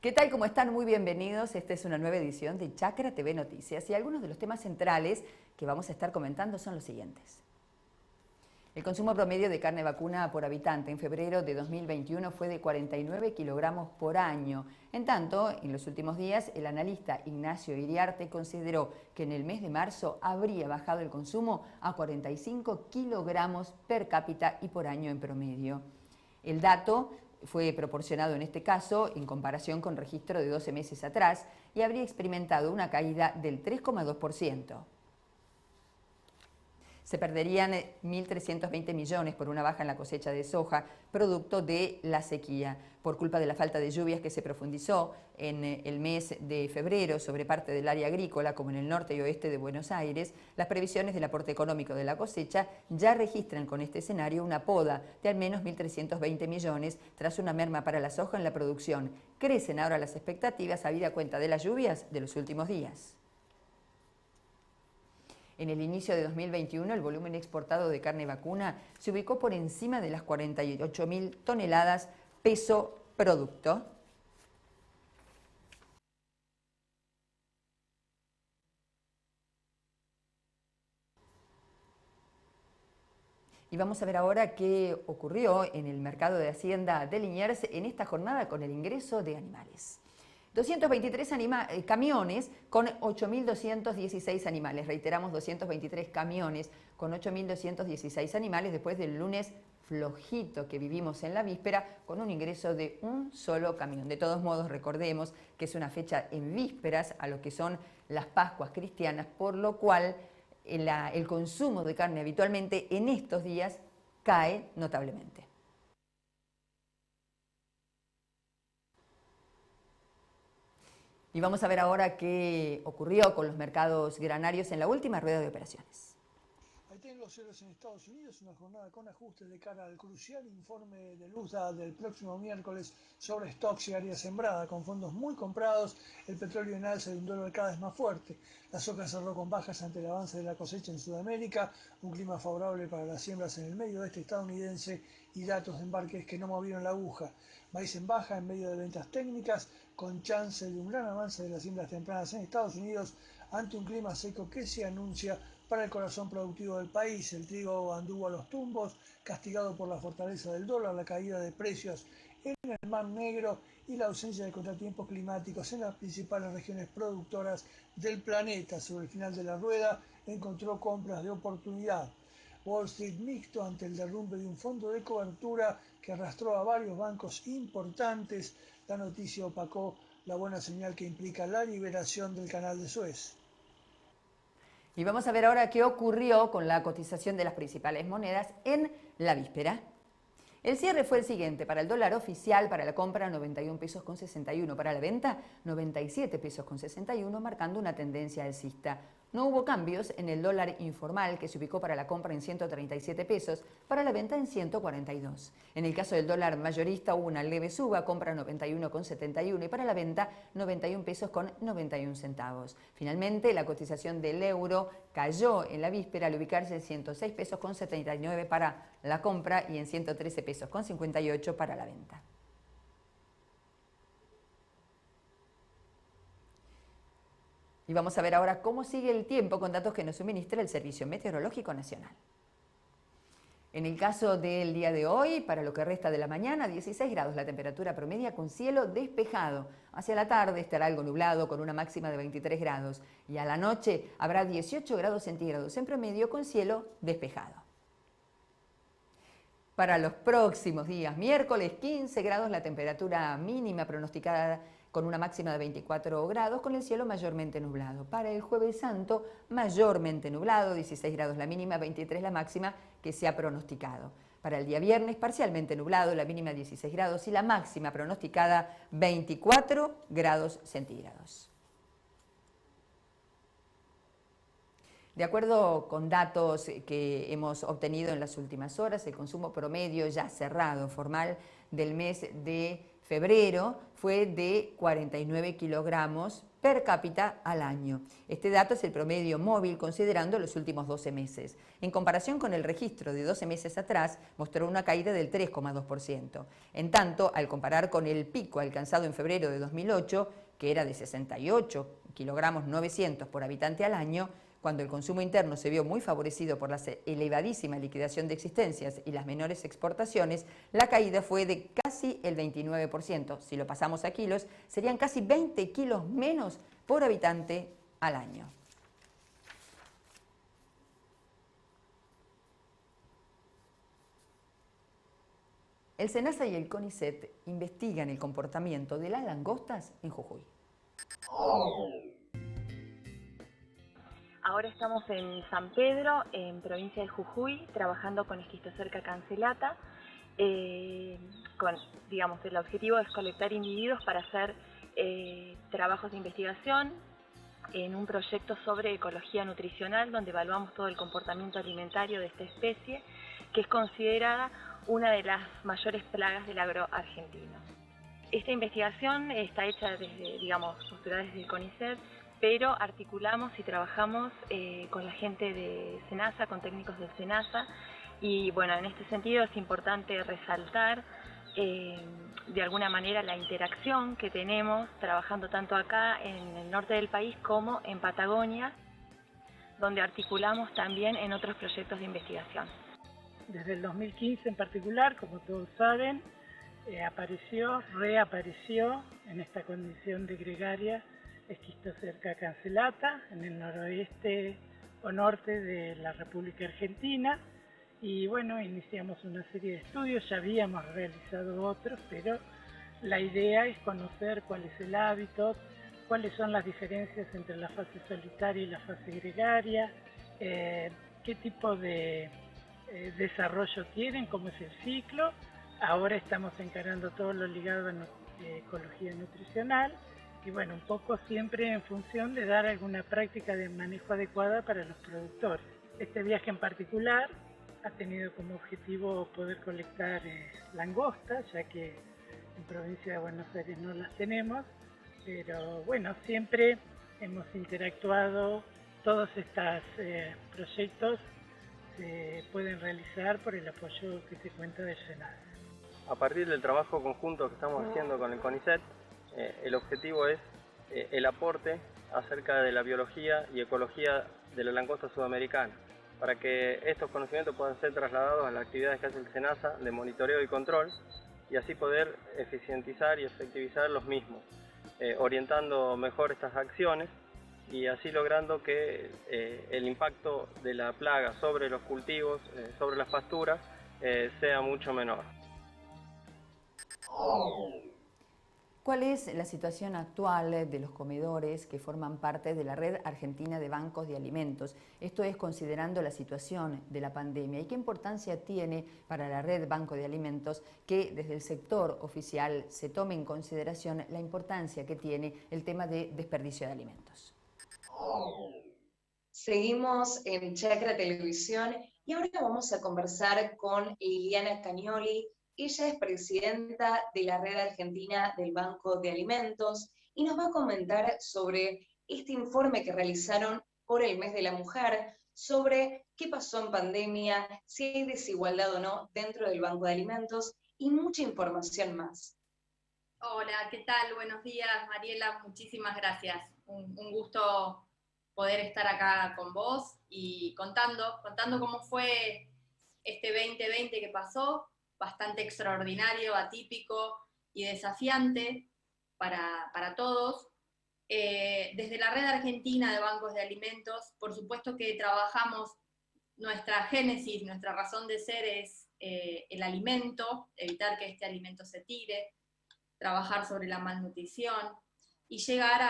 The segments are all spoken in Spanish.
¿Qué tal? ¿Cómo están? Muy bienvenidos. Esta es una nueva edición de Chacra TV Noticias y algunos de los temas centrales que vamos a estar comentando son los siguientes. El consumo promedio de carne vacuna por habitante en febrero de 2021 fue de 49 kilogramos por año. En tanto, en los últimos días, el analista Ignacio Iriarte consideró que en el mes de marzo habría bajado el consumo a 45 kilogramos per cápita y por año en promedio. El dato fue proporcionado en este caso en comparación con registro de 12 meses atrás y habría experimentado una caída del 3,2%. Se perderían 1.320 millones por una baja en la cosecha de soja, producto de la sequía. Por culpa de la falta de lluvias que se profundizó en el mes de febrero sobre parte del área agrícola, como en el norte y oeste de Buenos Aires, las previsiones del aporte económico de la cosecha ya registran con este escenario una poda de al menos 1.320 millones tras una merma para la soja en la producción. Crecen ahora las expectativas habida cuenta de las lluvias de los últimos días. En el inicio de 2021, el volumen exportado de carne vacuna se ubicó por encima de las 48.000 toneladas peso producto. Y vamos a ver ahora qué ocurrió en el mercado de Hacienda de Liniers en esta jornada con el ingreso de animales. 223 camiones con 8.216 animales. Reiteramos, 223 camiones con 8.216 animales después del lunes flojito que vivimos en la víspera con un ingreso de un solo camión. De todos modos, recordemos que es una fecha en vísperas a lo que son las Pascuas cristianas, por lo cual el consumo de carne habitualmente en estos días cae notablemente. Y vamos a ver ahora qué ocurrió con los mercados granarios en la última rueda de operaciones. Ahí tienen los cierres en Estados Unidos, una jornada con ajustes de cara al crucial informe del USDA del próximo miércoles sobre stocks y área sembrada, con fondos muy comprados, el petróleo en alza y un dólar cada vez más fuerte. La soja cerró con bajas ante el avance de la cosecha en Sudamérica, un clima favorable para las siembras en el medio oeste estadounidense y datos de embarques que no movieron la aguja. Maíz en baja en medio de ventas técnicas, con chance de un gran avance de las siembras tempranas en Estados Unidos ante un clima seco que se anuncia para el corazón productivo del país. El trigo anduvo a los tumbos, castigado por la fortaleza del dólar, la caída de precios en el Mar Negro y la ausencia de contratiempos climáticos en las principales regiones productoras del planeta. Sobre el final de la rueda encontró compras de oportunidad. Wall Street mixto ante el derrumbe de un fondo de cobertura que arrastró a varios bancos importantes. La noticia opacó la buena señal que implica la liberación del canal de Suez. Y vamos a ver ahora qué ocurrió con la cotización de las principales monedas en la víspera. El cierre fue el siguiente: para el dólar oficial, para la compra 91 pesos con 61, para la venta 97 pesos con 61, marcando una tendencia alcista. No hubo cambios en el dólar informal, que se ubicó para la compra en 137 pesos, para la venta en 142. En el caso del dólar mayorista hubo una leve suba, compra 91,71 y para la venta 91 pesos con 91 centavos. Finalmente, la cotización del euro cayó en la víspera al ubicarse en 106 pesos con 79 para la compra y en 113 pesos con 58 para la venta. Y vamos a ver ahora cómo sigue el tiempo con datos que nos suministra el Servicio Meteorológico Nacional. En el caso del día de hoy, para lo que resta de la mañana, 16 grados la temperatura promedia con cielo despejado. Hacia la tarde estará algo nublado con una máxima de 23 grados y a la noche habrá 18 grados centígrados en promedio con cielo despejado. Para los próximos días, miércoles 15 grados la temperatura mínima pronosticada con una máxima de 24 grados con el cielo mayormente nublado. Para el Jueves Santo, mayormente nublado, 16 grados la mínima, 23 la máxima que se ha pronosticado. Para el día viernes, parcialmente nublado, la mínima 16 grados y la máxima pronosticada 24 grados centígrados. De acuerdo con datos que hemos obtenido en las últimas horas, el consumo promedio ya cerrado formal del mes de febrero fue de 49 kilogramos per cápita al año. Este dato es el promedio móvil considerando los últimos 12 meses. En comparación con el registro de 12 meses atrás, mostró una caída del 3,2%. En tanto, al comparar con el pico alcanzado en febrero de 2008, que era de 68 kilogramos 900 por habitante al año, cuando el consumo interno se vio muy favorecido por la elevadísima liquidación de existencias y las menores exportaciones, la caída fue de casi el 29%. Si lo pasamos a kilos, serían casi 20 kilos menos por habitante al año. El SENASA y el CONICET investigan el comportamiento de las langostas en Jujuy. Ahora estamos en San Pedro, en provincia de Jujuy, trabajando con Esquistocerca cancellata. Digamos, el objetivo es colectar individuos para hacer trabajos de investigación en un proyecto sobre ecología nutricional, donde evaluamos todo el comportamiento alimentario de esta especie, que es considerada una de las mayores plagas del agro argentino. Esta investigación está hecha desde, digamos, posturada desde el CONICET, pero articulamos y trabajamos con la gente de SENASA, con técnicos del SENASA, y bueno, en este sentido es importante resaltar de alguna manera la interacción que tenemos trabajando tanto acá en el norte del país como en Patagonia, donde articulamos también en otros proyectos de investigación. Desde el 2015 en particular, como todos saben, reapareció en esta condición de gregaria Esquistocerca cancellata en el noroeste o norte de la República Argentina, y bueno, iniciamos una serie de estudios, ya habíamos realizado otros, pero la idea es conocer cuál es el hábitat, cuáles son las diferencias entre la fase solitaria y la fase gregaria, qué tipo de desarrollo tienen, cómo es el ciclo. Ahora estamos encarando todo lo ligado a ecología nutricional, y bueno, un poco siempre en función de dar alguna práctica de manejo adecuada para los productores. Este viaje en particular ha tenido como objetivo poder colectar langostas, ya que en provincia de Buenos Aires no las tenemos, pero bueno, siempre hemos interactuado, todos estos proyectos se pueden realizar por el apoyo que se cuenta del SENASA. A partir del trabajo conjunto que estamos haciendo con el CONICET, el objetivo es el aporte acerca de la biología y ecología de la langosta sudamericana, para que estos conocimientos puedan ser trasladados a las actividades que hace el SENASA de monitoreo y control, y así poder eficientizar y efectivizar los mismos, orientando mejor estas acciones y así logrando que el impacto de la plaga sobre los cultivos, sobre las pasturas, sea mucho menor. ¿Cuál es la situación actual de los comedores que forman parte de la Red Argentina de Bancos de Alimentos? Esto es considerando la situación de la pandemia. ¿Y qué importancia tiene para la Red Banco de Alimentos que desde el sector oficial se tome en consideración la importancia que tiene el tema de desperdicio de alimentos? Seguimos en Chacra Televisión y ahora vamos a conversar con Liliana Cagnoli. Ella es presidenta de la Red Argentina del Banco de Alimentos y nos va a comentar sobre este informe que realizaron por el mes de la mujer, sobre qué pasó en pandemia, si hay desigualdad o no dentro del Banco de Alimentos y mucha información más. Hola, ¿qué tal? Buenos días, Mariela, muchísimas gracias. Un gusto poder estar acá con vos y contando cómo fue este 2020 que pasó, bastante extraordinario, atípico y desafiante para todos. Desde la Red Argentina de Bancos de Alimentos, por supuesto que trabajamos, nuestra génesis, nuestra razón de ser es el alimento, evitar que este alimento se tire, trabajar sobre la malnutrición y llegar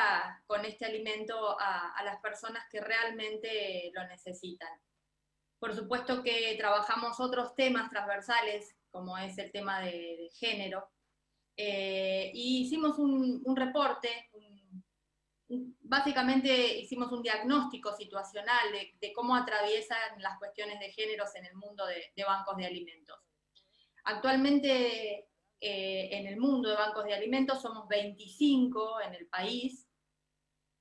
con este alimento a las personas que realmente lo necesitan. Por supuesto que trabajamos otros temas transversales, como es el tema de género, y hicimos un reporte, básicamente hicimos un diagnóstico situacional de cómo atraviesan las cuestiones de géneros en el mundo de bancos de alimentos. Actualmente en el mundo de bancos de alimentos somos 25 en el país,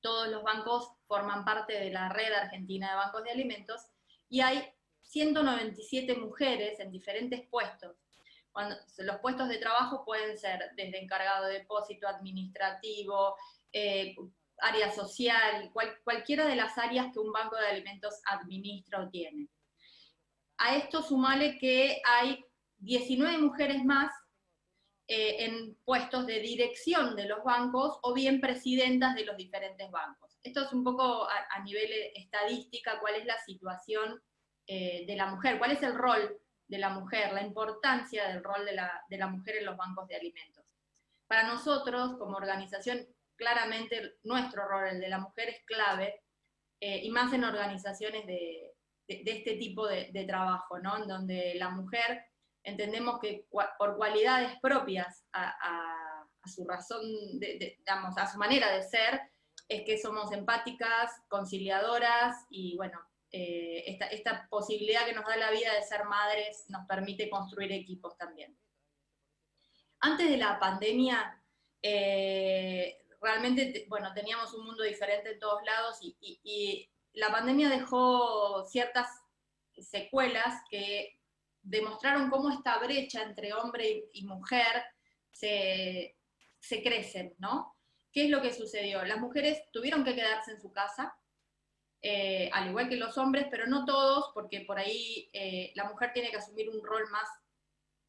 todos los bancos forman parte de la red argentina de bancos de alimentos, y hay 197 mujeres en diferentes puestos. Los puestos de trabajo pueden ser desde encargado de depósito, administrativo, área social, cualquiera de las áreas que un banco de alimentos administra o tiene. A esto sumale que hay 19 mujeres más en puestos de dirección de los bancos o bien presidentas de los diferentes bancos. Esto es un poco a nivel estadística, cuál es la situación de la mujer, cuál es el rol de la mujer, la importancia del rol de la mujer en los bancos de alimentos. Para nosotros, como organización, claramente nuestro rol, el de la mujer, es clave, y más en organizaciones de este tipo de trabajo, ¿no? En donde la mujer entendemos que por cualidades propias a su razón, digamos, a su manera de ser, es que somos empáticas, conciliadoras, y bueno, esta posibilidad que nos da la vida de ser madres nos permite construir equipos también. Antes de la pandemia, realmente, bueno, teníamos un mundo diferente en todos lados, y la pandemia dejó ciertas secuelas que demostraron cómo esta brecha entre hombre y mujer se crecen, ¿no? ¿Qué es lo que sucedió? Las mujeres tuvieron que quedarse en su casa, al igual que los hombres, pero no todos, porque por ahí la mujer tiene que asumir un rol más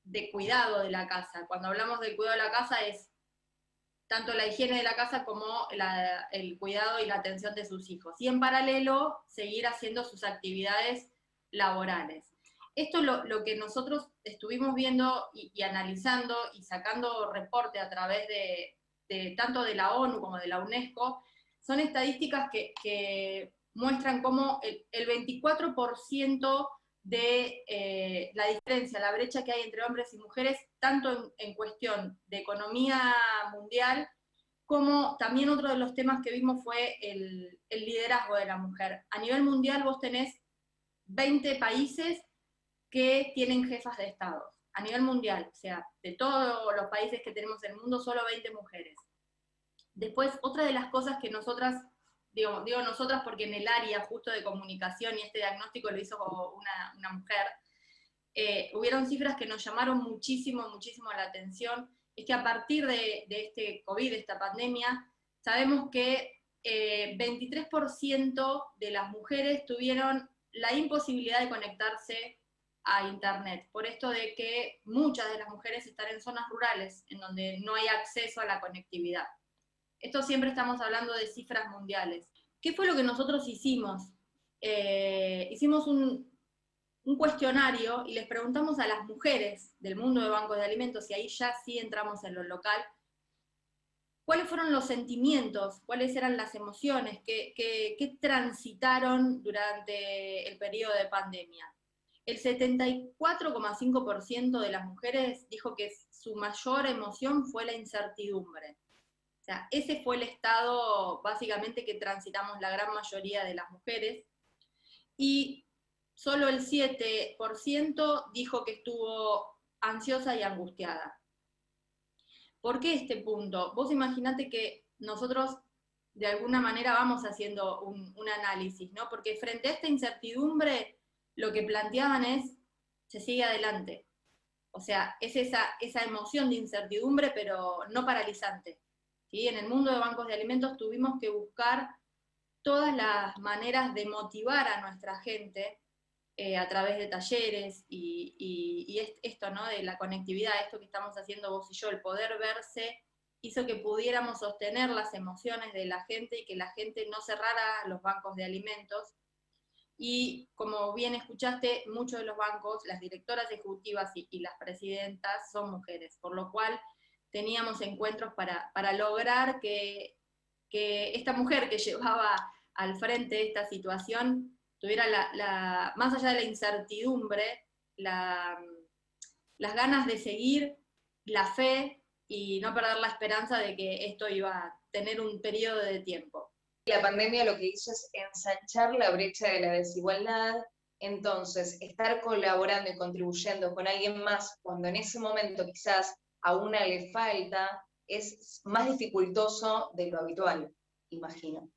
de cuidado de la casa. Cuando hablamos del cuidado de la casa es tanto la higiene de la casa como el cuidado y la atención de sus hijos. Y en paralelo, seguir haciendo sus actividades laborales. Esto es lo que nosotros estuvimos viendo y analizando y sacando reporte a través de tanto de la ONU como de la UNESCO. Son estadísticas que muestran cómo el 24% de la diferencia, la brecha que hay entre hombres y mujeres, tanto en cuestión de economía mundial, como también otro de los temas que vimos fue el liderazgo de la mujer. A nivel mundial vos tenés 20 países que tienen jefas de Estado, a nivel mundial, o sea, de todos los países que tenemos en el mundo, solo 20 mujeres. Después, otra de las cosas que nosotras, digo nosotras porque en el área justo de comunicación y este diagnóstico lo hizo una mujer, hubieron cifras que nos llamaron muchísimo, muchísimo la atención, es que a partir de este COVID, de esta pandemia, sabemos que 23% de las mujeres tuvieron la imposibilidad de conectarse a Internet, por esto de que muchas de las mujeres están en zonas rurales, en donde no hay acceso a la conectividad. Esto siempre estamos hablando de cifras mundiales. ¿Qué fue lo que nosotros hicimos? Hicimos un cuestionario y les preguntamos a las mujeres del mundo de bancos de alimentos, y ahí ya sí entramos en lo local, cuáles fueron los sentimientos, cuáles eran las emociones que transitaron durante el periodo de pandemia. El 74,5% de las mujeres dijo que su mayor emoción fue la incertidumbre. O sea, ese fue el estado básicamente que transitamos la gran mayoría de las mujeres, y solo el 7% dijo que estuvo ansiosa y angustiada. ¿Por qué este punto? Vos imaginate que nosotros de alguna manera vamos haciendo un análisis, ¿no? Porque frente a esta incertidumbre, lo que planteaban es, se sigue adelante. O sea, es esa emoción de incertidumbre, pero no paralizante. ¿Sí? En el mundo de bancos de alimentos tuvimos que buscar todas las maneras de motivar a nuestra gente a través de talleres y esto, ¿no? De la conectividad, esto que estamos haciendo vos y yo, el poder verse, hizo que pudiéramos sostener las emociones de la gente y que la gente no cerrara los bancos de alimentos. Y como bien escuchaste, muchos de los bancos, las directoras ejecutivas y las presidentas son mujeres, por lo cual teníamos encuentros para lograr que esta mujer que llevaba al frente esta situación tuviera más allá de la incertidumbre, las ganas de seguir, la fe y no perder la esperanza de que esto iba a tener un periodo de tiempo. La pandemia lo que hizo es ensanchar la brecha de la desigualdad, entonces estar colaborando y contribuyendo con alguien más cuando en ese momento quizás a una le falta es más dificultoso de lo habitual, imagino.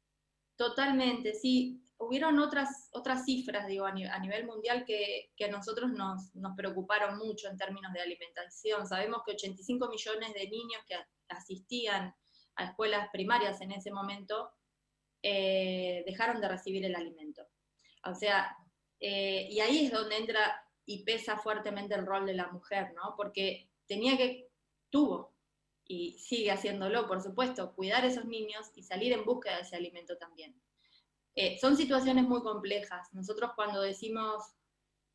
Totalmente, sí. Hubieron otras cifras, digo, a nivel mundial que a nosotros nos preocuparon mucho en términos de alimentación. Sabemos que 85 millones de niños que asistían a escuelas primarias en ese momento dejaron de recibir el alimento. O sea, y ahí es donde entra y pesa fuertemente el rol de la mujer, ¿no? Porque tuvo, y sigue haciéndolo, por supuesto, cuidar a esos niños y salir en búsqueda de ese alimento también. Son situaciones muy complejas. Nosotros cuando decimos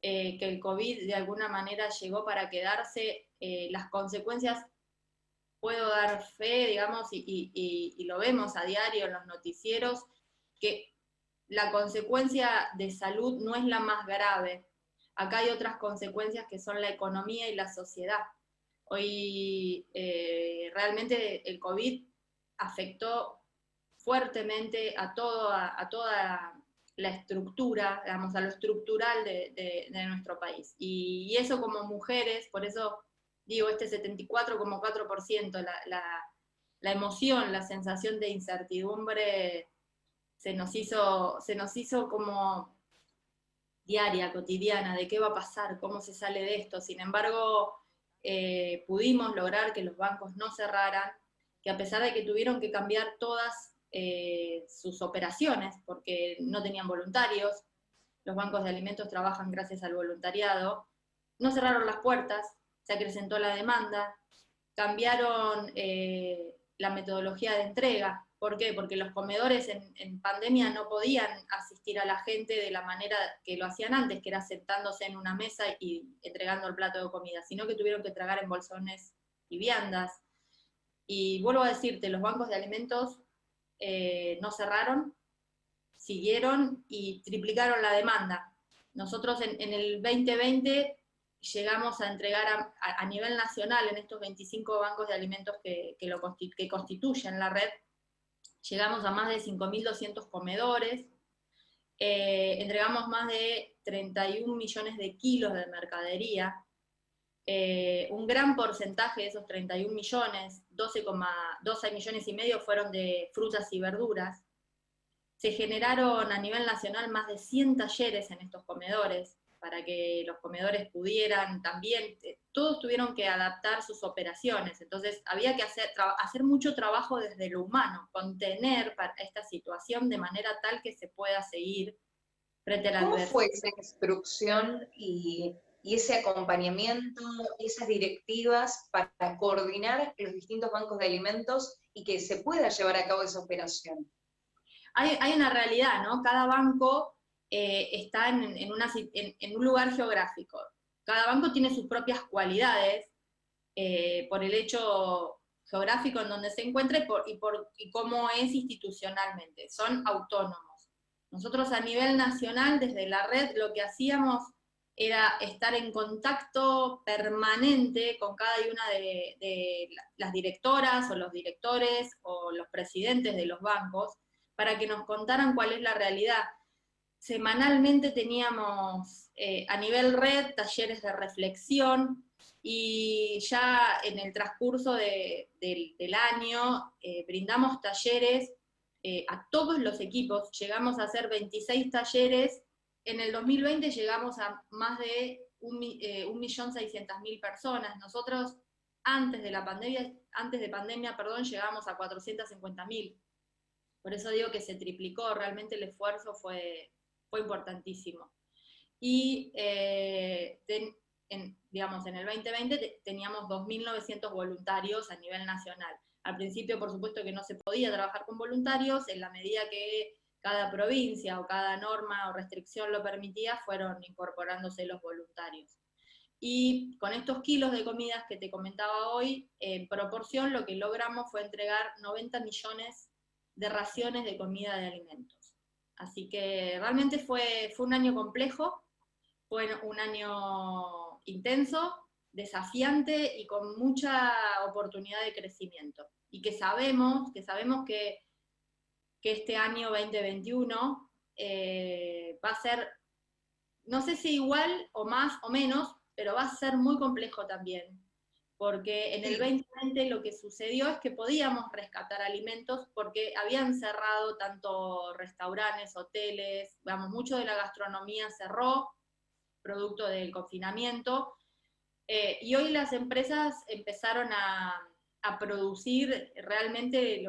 que el COVID de alguna manera llegó para quedarse, las consecuencias, puedo dar fe, digamos, y lo vemos a diario en los noticieros, que la consecuencia de salud no es la más grave. Acá hay otras consecuencias que son la economía y la sociedad. Hoy realmente el COVID afectó fuertemente a toda la estructura, digamos, a lo estructural de nuestro país. Y eso como mujeres, por eso digo, este 74,4%, la emoción, la sensación de incertidumbre se nos hizo como diaria, cotidiana, de qué va a pasar, cómo se sale de esto. Sin embargo, pudimos lograr que los bancos no cerraran, que a pesar de que tuvieron que cambiar todas sus operaciones, porque no tenían voluntarios, los bancos de alimentos trabajan gracias al voluntariado, no cerraron las puertas, se acrecentó la demanda, cambiaron la metodología de entrega. ¿Por qué? Porque los comedores en pandemia no podían asistir a la gente de la manera que lo hacían antes, que era sentándose en una mesa y entregando el plato de comida, sino que tuvieron que tragar en bolsones y viandas. Y vuelvo a decirte, los bancos de alimentos no cerraron, siguieron y triplicaron la demanda. Nosotros en el 2020 llegamos a entregar a nivel nacional, en estos 25 bancos de alimentos que constituyen la red, llegamos a más de 5.200 comedores, entregamos más de 31 millones de kilos de mercadería, un gran porcentaje de esos 31 millones, 12 millones y medio fueron de frutas y verduras. Se generaron a nivel nacional más de 100 talleres en estos comedores, para que los comedores pudieran también, todos tuvieron que adaptar sus operaciones, entonces había que hacer mucho trabajo desde lo humano, contener esta situación de manera tal que se pueda seguir frente a la adversidad. ¿Cómo fue esa instrucción y ese acompañamiento, esas directivas para coordinar los distintos bancos de alimentos y que se pueda llevar a cabo esa operación? Hay una realidad, ¿no? Cada banco está en un lugar geográfico. Cada banco tiene sus propias cualidades por el hecho geográfico en donde se encuentra y cómo es institucionalmente. Son autónomos. Nosotros a nivel nacional, desde la red, lo que hacíamos era estar en contacto permanente con cada una de las directoras o los directores o los presidentes de los bancos para que nos contaran cuál es la realidad. Semanalmente teníamos a nivel red talleres de reflexión y ya en el transcurso del año brindamos talleres a todos los equipos. Llegamos a hacer 26 talleres. En el 2020 llegamos a más de 1.600.000 personas. Nosotros antes de pandemia, llegamos a 450.000. Por eso digo que se triplicó, realmente el esfuerzo fue importantísimo. Y digamos, en el 2020 teníamos 2.900 voluntarios a nivel nacional. Al principio, por supuesto que no se podía trabajar con voluntarios, en la medida que cada provincia o cada norma o restricción lo permitía, fueron incorporándose los voluntarios. Y con estos kilos de comidas que te comentaba hoy, en proporción lo que logramos fue entregar 90 millones de raciones de comida de alimentos. Así que realmente fue un año complejo, fue un año intenso, desafiante y con mucha oportunidad de crecimiento. Y que sabemos que este año 2021 va a ser, no sé si igual o más o menos, pero va a ser muy complejo también, porque en el 2020 lo que sucedió es que podíamos rescatar alimentos porque habían cerrado tanto restaurantes, hoteles, vamos, mucho de la gastronomía cerró, producto del confinamiento, y hoy las empresas empezaron a producir realmente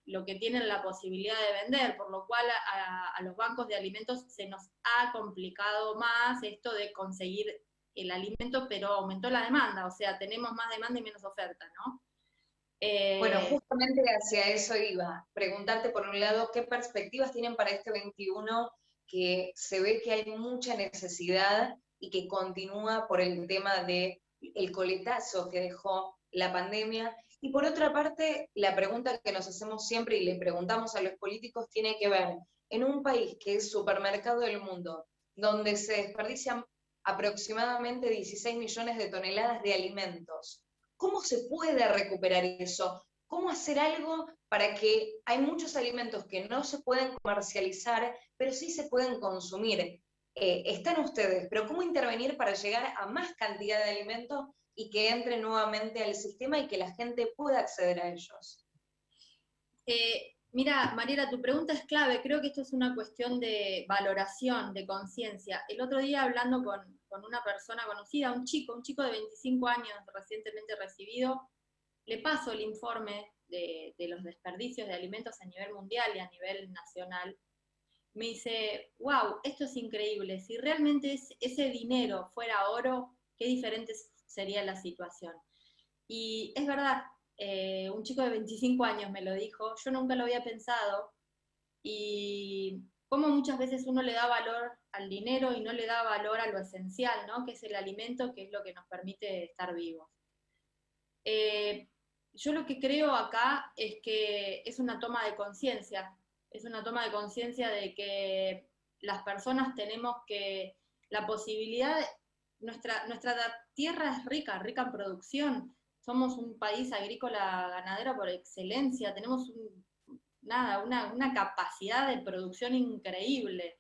lo que tienen la posibilidad de vender, por lo cual a los bancos de alimentos se nos ha complicado más esto de conseguir el alimento, pero aumentó la demanda, o sea, tenemos más demanda y menos oferta, ¿no? Bueno, justamente hacia eso iba. Preguntarte por un lado, ¿qué perspectivas tienen para este 21 que se ve que hay mucha necesidad y que continúa por el tema del coletazo que dejó la pandemia? Y por otra parte, la pregunta que nos hacemos siempre y le preguntamos a los políticos tiene que ver, en un país que es supermercado del mundo, donde se desperdician aproximadamente 16 millones de toneladas de alimentos, ¿cómo se puede recuperar eso? ¿Cómo hacer algo para que hay muchos alimentos que no se pueden comercializar, pero sí se pueden consumir? Están ustedes, pero ¿cómo intervenir para llegar a más cantidad de alimentos y que entre nuevamente al sistema y que la gente pueda acceder a ellos? Mira, Mariela, tu pregunta es clave. Creo que esto es una cuestión de valoración, de conciencia. El otro día hablando con una persona conocida, un chico de 25 años recientemente recibido, le paso el informe de los desperdicios de alimentos a nivel mundial y a nivel nacional. Me dice, wow, esto es increíble. Si realmente ese dinero fuera oro, qué diferente sería la situación. Y es verdad, un chico de 25 años me lo dijo, yo nunca lo había pensado, y como muchas veces uno le da valor al dinero y no le da valor a lo esencial, ¿no? Que es el alimento, que es lo que nos permite estar vivos. Yo lo que creo acá es que es una toma de conciencia, de que las personas tenemos que, la posibilidad, nuestra tierra es rica en producción, somos un país agrícola ganadero por excelencia, tenemos una capacidad de producción increíble.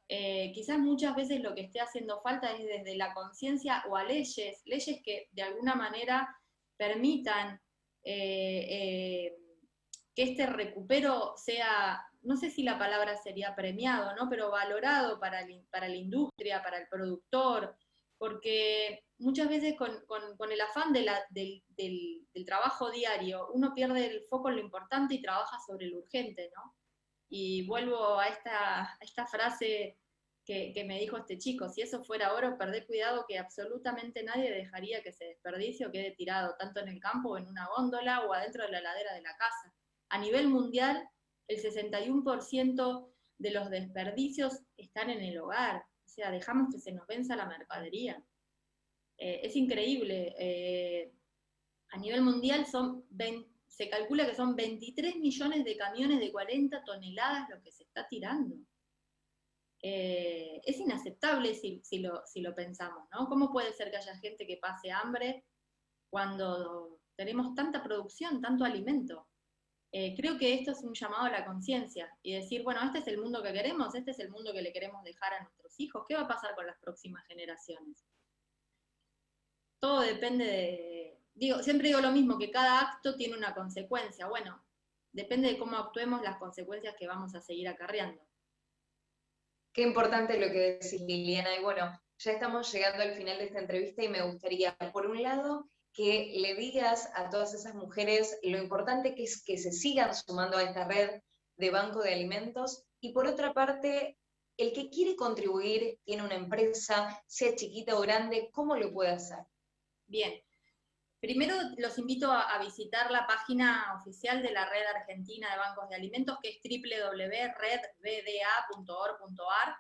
Quizás muchas veces lo que esté haciendo falta es desde la conciencia o a leyes que de alguna manera permitan que este recupero sea, no sé si la palabra sería premiado, ¿no? Pero valorado para la industria, para el productor, porque muchas veces con el afán del trabajo diario, uno pierde el foco en lo importante y trabaja sobre lo urgente, ¿no? Y vuelvo a esta frase que me dijo este chico, si eso fuera oro, perdé cuidado que absolutamente nadie dejaría que se desperdicie o quede tirado, tanto en el campo o en una góndola o adentro de la heladera de la casa. A nivel mundial, el 61% de los desperdicios están en el hogar, o sea, dejamos que se nos venza la mercadería. Es increíble. A nivel mundial se calcula que son 23 millones de camiones de 40 toneladas lo que se está tirando. Es inaceptable si lo pensamos, ¿no? ¿Cómo puede ser que haya gente que pase hambre cuando tenemos tanta producción, tanto alimento? Creo que esto es un llamado a la conciencia y decir, bueno, este es el mundo que queremos, este es el mundo que le queremos dejar a nuestros hijos, ¿qué va a pasar con las próximas generaciones? Todo depende siempre digo lo mismo, que cada acto tiene una consecuencia. Bueno, depende de cómo actuemos las consecuencias que vamos a seguir acarreando. Qué importante lo que decís, Liliana. Y bueno, ya estamos llegando al final de esta entrevista y me gustaría, por un lado, que le digas a todas esas mujeres lo importante que es que se sigan sumando a esta red de banco de alimentos, y por otra parte, el que quiere contribuir, tiene una empresa, sea chiquita o grande, ¿cómo lo puede hacer? Bien, primero los invito a visitar la página oficial de la Red Argentina de Bancos de Alimentos, que es www.redbda.org.ar.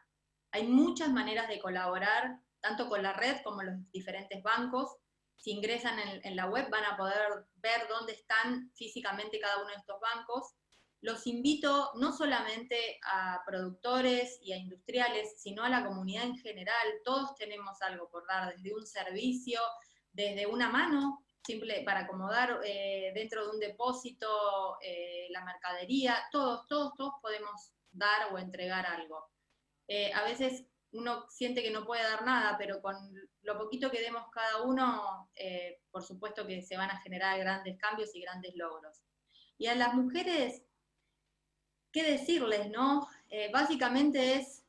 Hay muchas maneras de colaborar, tanto con la red como los diferentes bancos. Si ingresan en la web van a poder ver dónde están físicamente cada uno de estos bancos. Los invito no solamente a productores y a industriales, sino a la comunidad en general. Todos tenemos algo por dar, desde un servicio, desde una mano simple para acomodar dentro de un depósito la mercadería. Todos podemos dar o entregar algo. A veces uno siente que no puede dar nada, pero con lo poquito que demos cada uno, por supuesto que se van a generar grandes cambios y grandes logros. Y a las mujeres, ¿qué decirles, no? Básicamente es,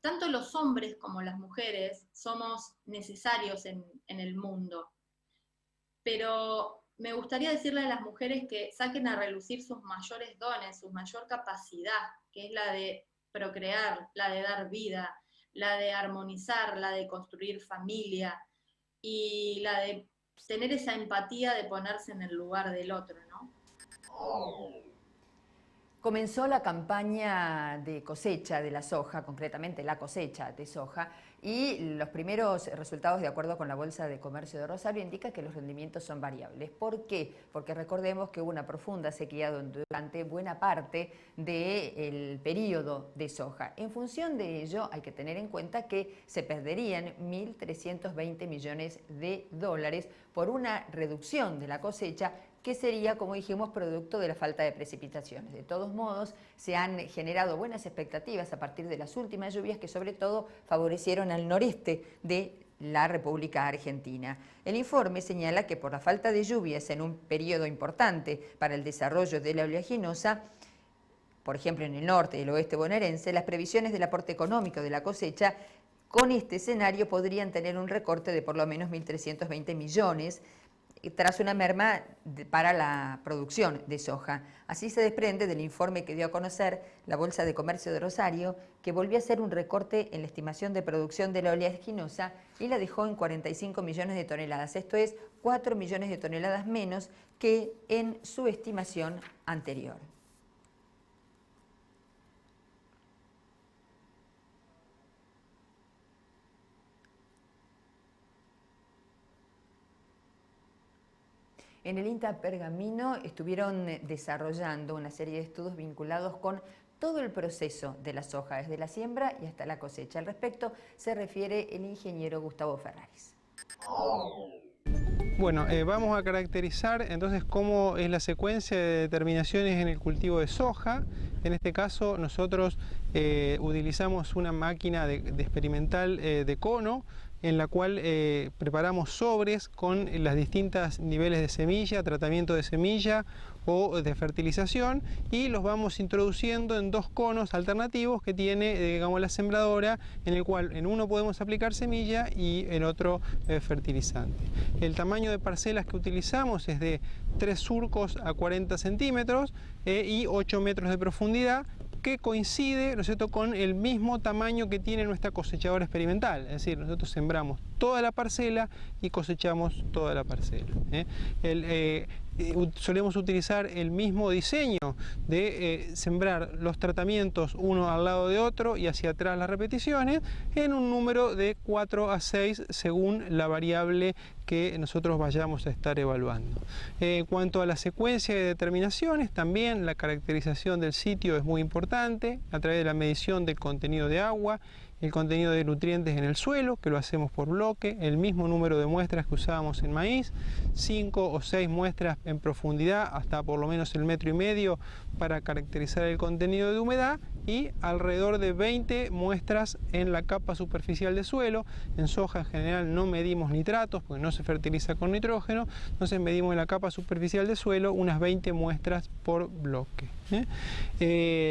tanto los hombres como las mujeres somos necesarios en el mundo, pero me gustaría decirle a las mujeres que saquen a relucir sus mayores dones, su mayor capacidad, que es la de procrear, la de dar vida, la de armonizar, la de construir familia y la de tener esa empatía de ponerse en el lugar del otro, ¿no? Comenzó la campaña de cosecha de la soja, concretamente la cosecha de soja, y los primeros resultados, de acuerdo con la Bolsa de Comercio de Rosario, indican que los rendimientos son variables. ¿Por qué? Porque recordemos que hubo una profunda sequía durante buena parte del periodo de soja. En función de ello, hay que tener en cuenta que se perderían 1.320 millones de dólares por una reducción de la cosecha, que sería, como dijimos, producto de la falta de precipitaciones. De todos modos, se han generado buenas expectativas a partir de las últimas lluvias que sobre todo favorecieron al noreste de la República Argentina. El informe señala que por la falta de lluvias en un periodo importante para el desarrollo de la oleaginosa, por ejemplo en el norte y el oeste bonaerense, las previsiones del aporte económico de la cosecha con este escenario podrían tener un recorte de por lo menos 1.320 millones tras una merma para la producción de soja. Así se desprende del informe que dio a conocer la Bolsa de Comercio de Rosario, que volvió a hacer un recorte en la estimación de producción de la oleaginosa y la dejó en 45 millones de toneladas. Esto es 4 millones de toneladas menos que en su estimación anterior. En el INTA Pergamino estuvieron desarrollando una serie de estudios vinculados con todo el proceso de la soja, desde la siembra y hasta la cosecha. Al respecto se refiere el ingeniero Gustavo Ferraris. Bueno, vamos a caracterizar entonces cómo es la secuencia de determinaciones en el cultivo de soja. En este caso nosotros utilizamos una máquina de experimental de cono, en la cual preparamos sobres con las distintos niveles de semilla, tratamiento de semilla o de fertilización, y los vamos introduciendo en dos conos alternativos que tiene, digamos, la sembradora, en el cual en uno podemos aplicar semilla y en otro fertilizante. El tamaño de parcelas que utilizamos es de 3 surcos a 40 centímetros y 8 metros de profundidad, que coincide, ¿no es cierto?, con el mismo tamaño que tiene nuestra cosechadora experimental. Es decir, nosotros sembramos toda la parcela y cosechamos toda la parcela. Solemos utilizar el mismo diseño de sembrar los tratamientos uno al lado de otro y hacia atrás las repeticiones en un número de 4 a 6 según la variable que nosotros vayamos a estar evaluando. En cuanto a la secuencia de determinaciones, también la caracterización del sitio es muy importante a través de la medición del contenido de agua, el contenido de nutrientes en el suelo, que lo hacemos por bloque, el mismo número de muestras que usábamos en maíz, 5 o 6 muestras en profundidad hasta por lo menos el 1,5 metros para caracterizar el contenido de humedad, y alrededor de 20 muestras en la capa superficial de suelo. En soja en general no medimos nitratos porque no se fertiliza con nitrógeno, entonces medimos en la capa superficial de suelo unas 20 muestras por bloque.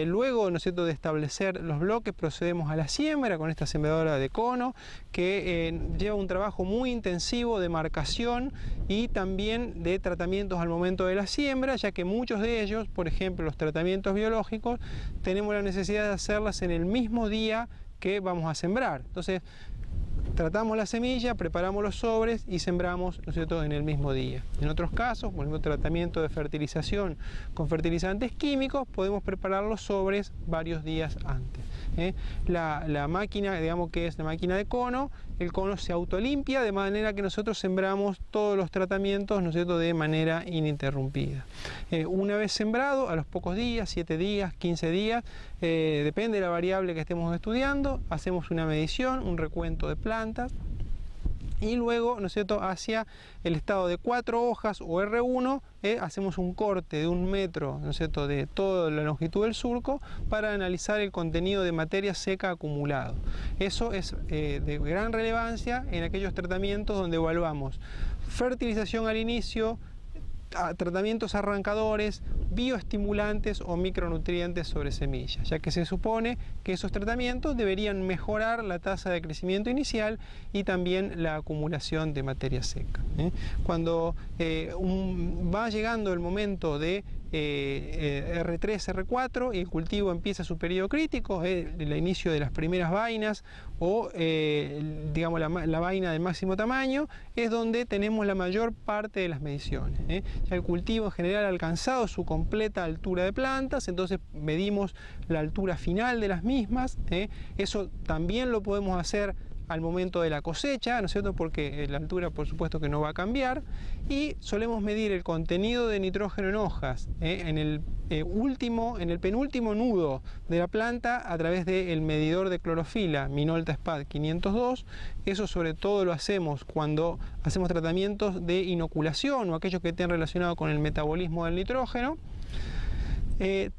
Luego, ¿no es cierto?, de establecer los bloques, procedemos a la siembra con esta sembradora de cono, que lleva un trabajo muy intensivo de marcación y también de tratamientos al momento de la siembra, ya que muchos de ellos, por ejemplo los tratamientos biológicos, tenemos la necesidad de hacerlas en el mismo día que vamos a sembrar. Entonces tratamos la semilla, preparamos los sobres y sembramos, ¿no es cierto?, en el mismo día. En otros casos, por ejemplo, tratamiento de fertilización con fertilizantes químicos, podemos preparar los sobres varios días antes. La máquina, digamos que es la máquina de cono, el cono se autolimpia de manera que nosotros sembramos todos los tratamientos, ¿no es cierto?, de manera ininterrumpida. Una vez sembrado, a los pocos días, 7 días, 15 días, depende de la variable que estemos estudiando, hacemos una medición, un recuento de plantas, y luego, ¿no es cierto?, hacia el estado de 4 hojas o R1, hacemos un corte de 1 metro, ¿no es cierto?, de toda la longitud del surco para analizar el contenido de materia seca acumulado. Eso es de gran relevancia en aquellos tratamientos donde evaluamos fertilización al inicio, tratamientos arrancadores, bioestimulantes o micronutrientes sobre semillas, ya que se supone que esos tratamientos deberían mejorar la tasa de crecimiento inicial y también la acumulación de materia seca. Cuando va llegando el momento de R3, R4 y el cultivo empieza su periodo crítico, el inicio de las primeras vainas o digamos la vaina del máximo tamaño, es donde tenemos la mayor parte de las mediciones. Ya el cultivo en general ha alcanzado su completa altura de plantas, entonces medimos la altura final de las mismas. Eso también lo podemos hacer al momento de la cosecha, ¿no es cierto?, porque la altura por supuesto que no va a cambiar, y solemos medir el contenido de nitrógeno en hojas en el penúltimo nudo de la planta a través del medidor de clorofila Minolta SPAD 502. Eso sobre todo lo hacemos cuando hacemos tratamientos de inoculación o aquellos que estén relacionados con el metabolismo del nitrógeno.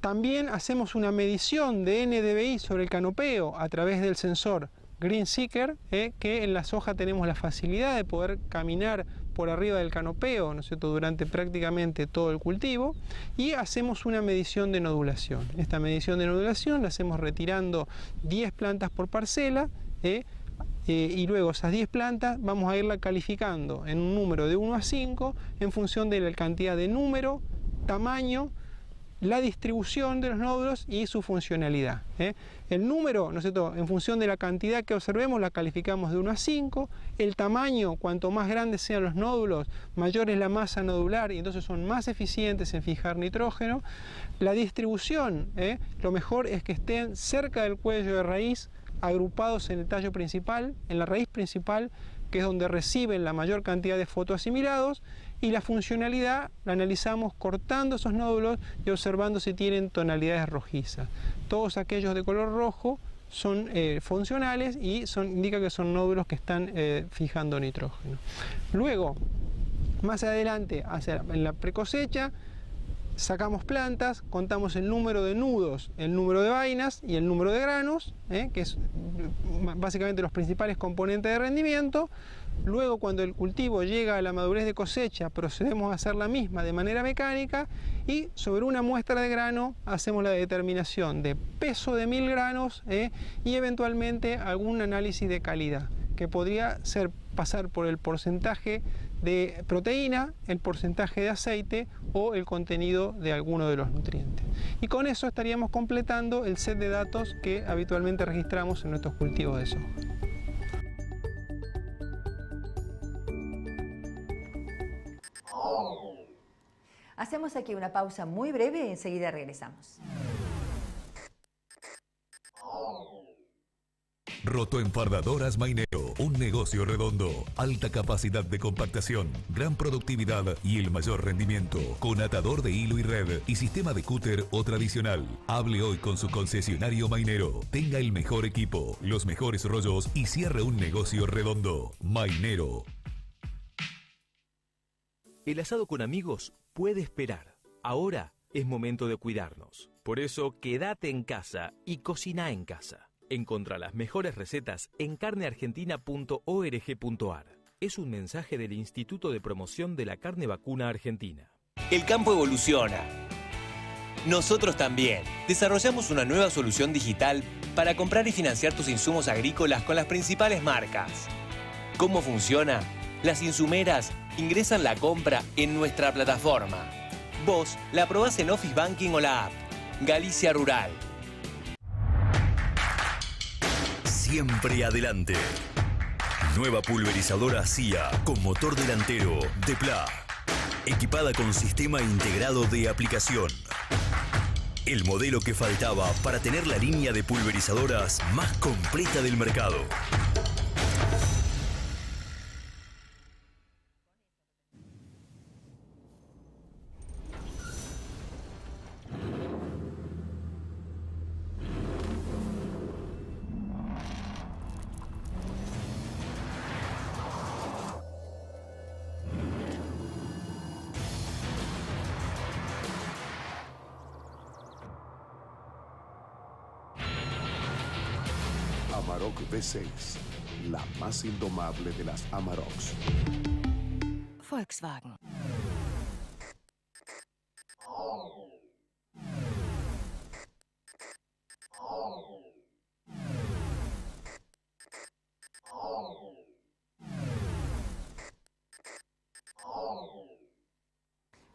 También hacemos una medición de NDVI sobre el canopeo a través del sensor Green Seeker, que en las hojas tenemos la facilidad de poder caminar por arriba del canopeo, ¿no es cierto?, durante prácticamente todo el cultivo, y hacemos una medición de nodulación. Esta medición de nodulación la hacemos retirando 10 plantas por parcela, y luego esas 10 plantas vamos a irla calificando en un número de 1 a 5 en función de la cantidad de número, tamaño, la distribución de los nódulos y su funcionalidad. El número, ¿no es cierto?, en función de la cantidad que observemos, la calificamos de 1 a 5. El tamaño, cuanto más grandes sean los nódulos, mayor es la masa nodular y entonces son más eficientes en fijar nitrógeno. La distribución, lo mejor es que estén cerca del cuello de raíz, agrupados en el tallo principal, en la raíz principal, que es donde reciben la mayor cantidad de fotoasimilados. Y la funcionalidad la analizamos cortando esos nódulos y observando si tienen tonalidades rojizas. Todos aquellos de color rojo son funcionales y indica que son nódulos que están fijando nitrógeno. Luego, más adelante, en la precosecha, sacamos plantas, contamos el número de nudos, el número de vainas y el número de granos, que es básicamente los principales componentes de rendimiento. Luego, cuando el cultivo llega a la madurez de cosecha, procedemos a hacer la misma de manera mecánica y sobre una muestra de grano hacemos la determinación de peso de 1000 granos y eventualmente algún análisis de calidad, que podría ser pasar por el porcentaje de proteína, el porcentaje de aceite o el contenido de alguno de los nutrientes. Y con eso estaríamos completando el set de datos que habitualmente registramos en nuestros cultivos de soja. Hacemos aquí una pausa muy breve y enseguida regresamos. Rotoenfardadoras Mainero, un negocio redondo, alta capacidad de compactación, gran productividad y el mayor rendimiento, con atador de hilo y red y sistema de cúter o tradicional. Hable hoy con su concesionario Mainero, tenga el mejor equipo, los mejores rollos y cierre un negocio redondo. Mainero. El asado con amigos puede esperar. Ahora es momento de cuidarnos. Por eso, quédate en casa y cocina en casa. Encontrá las mejores recetas en carneargentina.org.ar. Es un mensaje del Instituto de Promoción de la Carne Vacuna Argentina. El campo evoluciona. Nosotros también. Desarrollamos una nueva solución digital para comprar y financiar tus insumos agrícolas con las principales marcas. ¿Cómo funciona? Las insumeras ingresan la compra en nuestra plataforma. Vos la probás en Office Banking o la app. Galicia Rural. Siempre adelante. Nueva pulverizadora CIA con motor delantero de Pla. Equipada con sistema integrado de aplicación. El modelo que faltaba para tener la línea de pulverizadoras más completa del mercado. Amarok V6, la más indomable de las Amaroks. Volkswagen.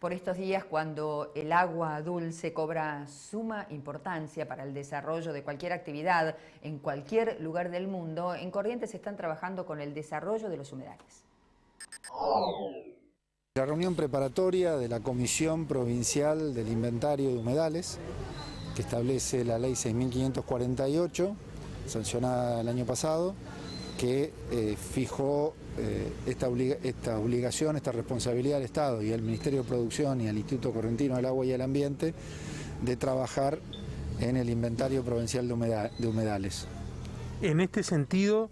Por estos días, cuando el agua dulce cobra suma importancia para el desarrollo de cualquier actividad en cualquier lugar del mundo, en Corrientes están trabajando con el desarrollo de los humedales. La reunión preparatoria de la Comisión Provincial del Inventario de Humedales, que establece la Ley 6.548, sancionada el año pasado, que fijó esta obligación, esta responsabilidad del Estado y al Ministerio de Producción y al Instituto Correntino del Agua y el Ambiente de trabajar en el inventario provincial de humedales. En este sentido,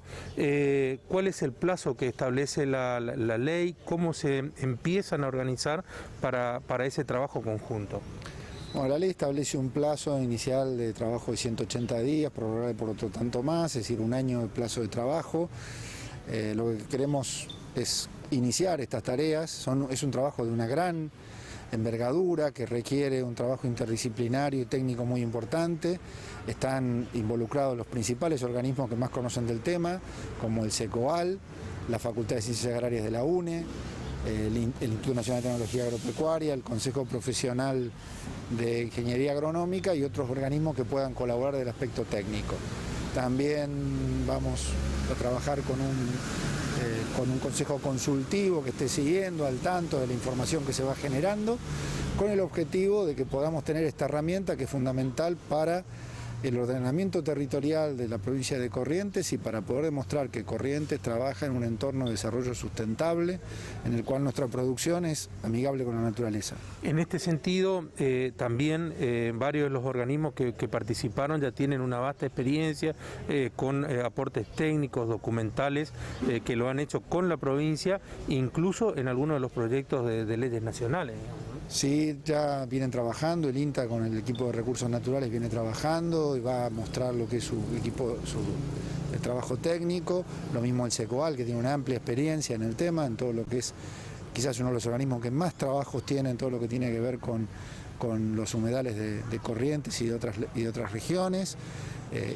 ¿cuál es el plazo que establece la ley? ¿Cómo se empiezan a organizar para ese trabajo conjunto? Bueno, la ley establece un plazo inicial de trabajo de 180 días, prorrogable por otro tanto más, es decir, un año de plazo de trabajo. Lo que queremos es iniciar estas tareas, es un trabajo de una gran envergadura que requiere un trabajo interdisciplinario y técnico muy importante. Están involucrados los principales organismos que más conocen del tema, como el SECOAL, la Facultad de Ciencias Agrarias de la UNE, el Instituto Nacional de Tecnología Agropecuaria, el Consejo Profesional de Ingeniería Agronómica y otros organismos que puedan colaborar del aspecto técnico. También vamos a trabajar con un consejo consultivo que esté siguiendo al tanto de la información que se va generando, con el objetivo de que podamos tener esta herramienta que es fundamental para el ordenamiento territorial de la provincia de Corrientes y para poder demostrar que Corrientes trabaja en un entorno de desarrollo sustentable en el cual nuestra producción es amigable con la naturaleza. En este sentido, también varios de los organismos que participaron ya tienen una vasta experiencia con aportes técnicos, documentales, que lo han hecho con la provincia, incluso en algunos de los proyectos de leyes nacionales. Sí, ya vienen trabajando, el INTA con el equipo de recursos naturales viene trabajando y va a mostrar lo que es su equipo, el trabajo técnico, lo mismo el SECOAL, que tiene una amplia experiencia en el tema, en todo lo que es quizás uno de los organismos que más trabajos tiene en todo lo que tiene que ver con los humedales de Corrientes y de otras regiones.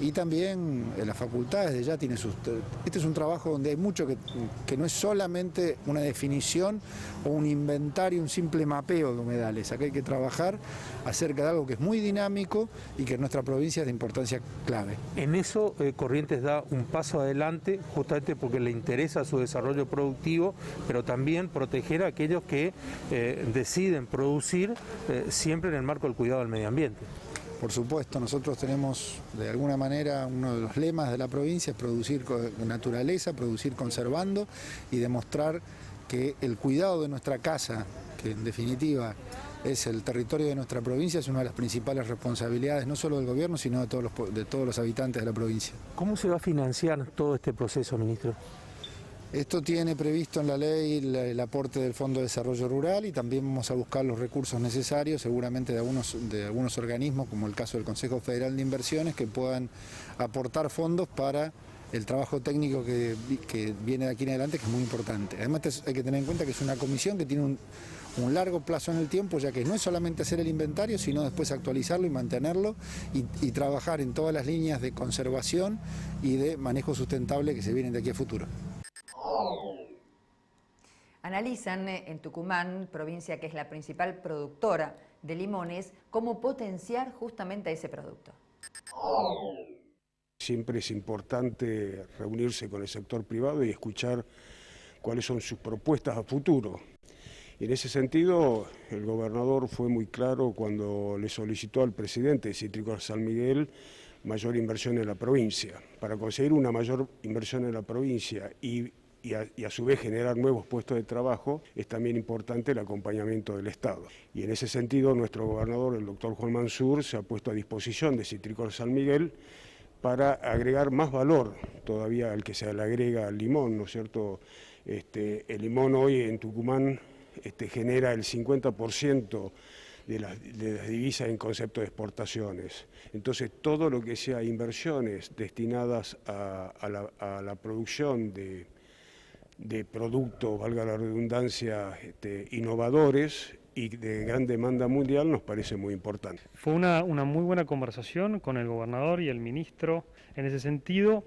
Y también la facultad desde ya tiene sus... Este es un trabajo donde hay mucho que no es solamente una definición o un inventario, un simple mapeo de humedales. Acá hay que trabajar acerca de algo que es muy dinámico y que en nuestra provincia es de importancia clave. En eso Corrientes da un paso adelante justamente porque le interesa su desarrollo productivo, pero también proteger a aquellos que deciden producir siempre en el marco del cuidado del medio ambiente. Por supuesto, nosotros tenemos de alguna manera uno de los lemas de la provincia es producir con naturaleza, producir conservando y demostrar que el cuidado de nuestra casa, que en definitiva es el territorio de nuestra provincia, es una de las principales responsabilidades no solo del gobierno, sino de todos los habitantes de la provincia. ¿Cómo se va a financiar todo este proceso, ministro? Esto tiene previsto en la ley el aporte del Fondo de Desarrollo Rural y también vamos a buscar los recursos necesarios, seguramente de algunos organismos, como el caso del Consejo Federal de Inversiones, que puedan aportar fondos para el trabajo técnico que viene de aquí en adelante, que es muy importante. Además hay que tener en cuenta que es una comisión que tiene un largo plazo en el tiempo, ya que no es solamente hacer el inventario, sino después actualizarlo y mantenerlo y trabajar en todas las líneas de conservación y de manejo sustentable que se vienen de aquí a futuro. Analizan en Tucumán, provincia que es la principal productora de limones, cómo potenciar justamente ese producto. Siempre es importante reunirse con el sector privado y escuchar cuáles son sus propuestas a futuro. Y en ese sentido, el gobernador fue muy claro cuando le solicitó al presidente de Cítricos San Miguel mayor inversión en la provincia. Para conseguir una mayor inversión en la provincia y a su vez generar nuevos puestos de trabajo, es también importante el acompañamiento del Estado. Y en ese sentido, nuestro gobernador, el doctor Juan Mansur, se ha puesto a disposición de Cítricos San Miguel para agregar más valor todavía al que se le agrega al limón, ¿no es cierto? El limón hoy en Tucumán genera el 50% las divisas en concepto de exportaciones. Entonces, todo lo que sea inversiones destinadas a la producción de productos, valga la redundancia, innovadores y de gran demanda mundial nos parece muy importante. Fue una muy buena conversación con el gobernador y el ministro. En ese sentido,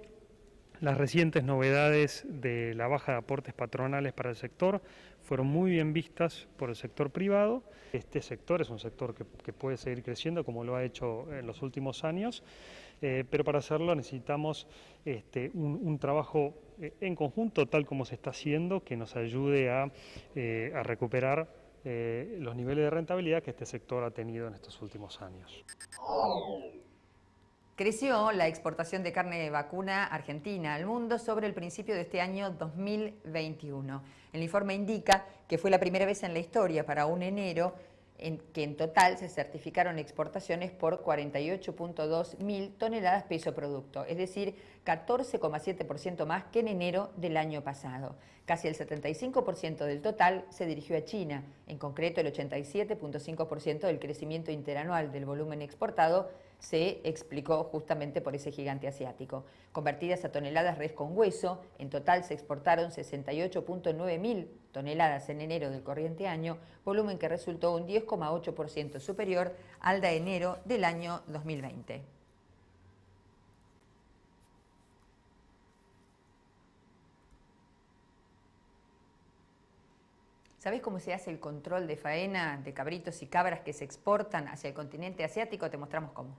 las recientes novedades de la baja de aportes patronales para el sector fueron muy bien vistas por el sector privado. Este sector es un sector que puede seguir creciendo como lo ha hecho en los últimos años, pero para hacerlo necesitamos un trabajo en conjunto, tal como se está haciendo, que nos ayude a recuperar los niveles de rentabilidad que este sector ha tenido en estos últimos años. Creció la exportación de carne vacuna argentina al mundo sobre el principio de este año 2021. El informe indica que fue la primera vez en la historia para un enero que en total se certificaron exportaciones por 48.2 mil toneladas peso producto, es decir, 14,7% más que en enero del año pasado. Casi el 75% del total se dirigió a China, en concreto el 87,5% del crecimiento interanual del volumen exportado se explicó justamente por ese gigante asiático. Convertidas a toneladas res con hueso, en total se exportaron 68.9 mil toneladas en enero del corriente año, volumen que resultó un 10,8% superior al de enero del año 2020. ¿Sabés cómo se hace el control de faena de cabritos y cabras que se exportan hacia el continente asiático? Te mostramos cómo.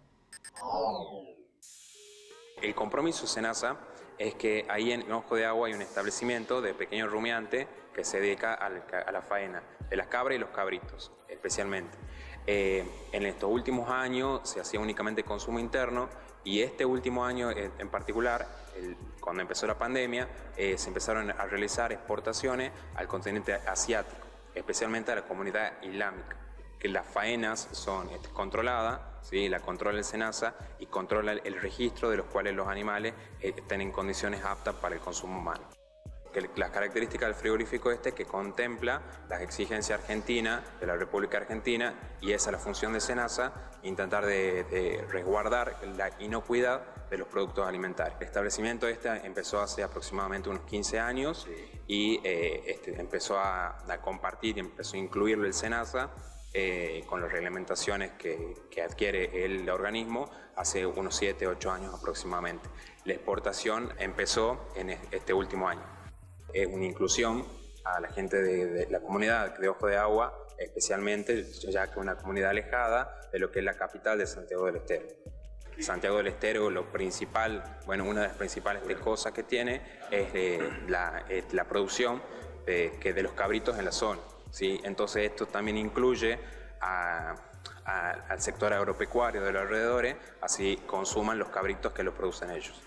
El compromiso SENASA es que ahí en Ojo de Agua hay un establecimiento de pequeño rumiante que se dedica a la faena de las cabras y los cabritos, especialmente. En estos últimos años se hacía únicamente consumo interno y este último año en particular, cuando empezó la pandemia, se empezaron a realizar exportaciones al continente asiático, especialmente a la comunidad islámica, que las faenas son controladas, ¿sí? La controla el SENASA y controla el registro de los cuales los animales estén en condiciones aptas para el consumo humano. Las características del frigorífico que contempla las exigencias argentinas, de la República Argentina, y esa es la función de SENASA, intentar de resguardar la inocuidad de los productos alimentarios. El establecimiento empezó hace aproximadamente unos 15 años y empezó a compartir y empezó a incluirlo el SENASA con las reglamentaciones que adquiere el organismo hace unos 7, 8 años aproximadamente. La exportación empezó en este último año. Es una inclusión a la gente de la comunidad de Ojo de Agua, especialmente ya que es una comunidad alejada de lo que es la capital de Santiago del Estero. Santiago del Estero, lo principal, una de las principales cosas que tiene es la producción de los cabritos en la zona, ¿sí? Entonces esto también incluye al sector agropecuario de los alrededores, así consuman los cabritos que los producen ellos.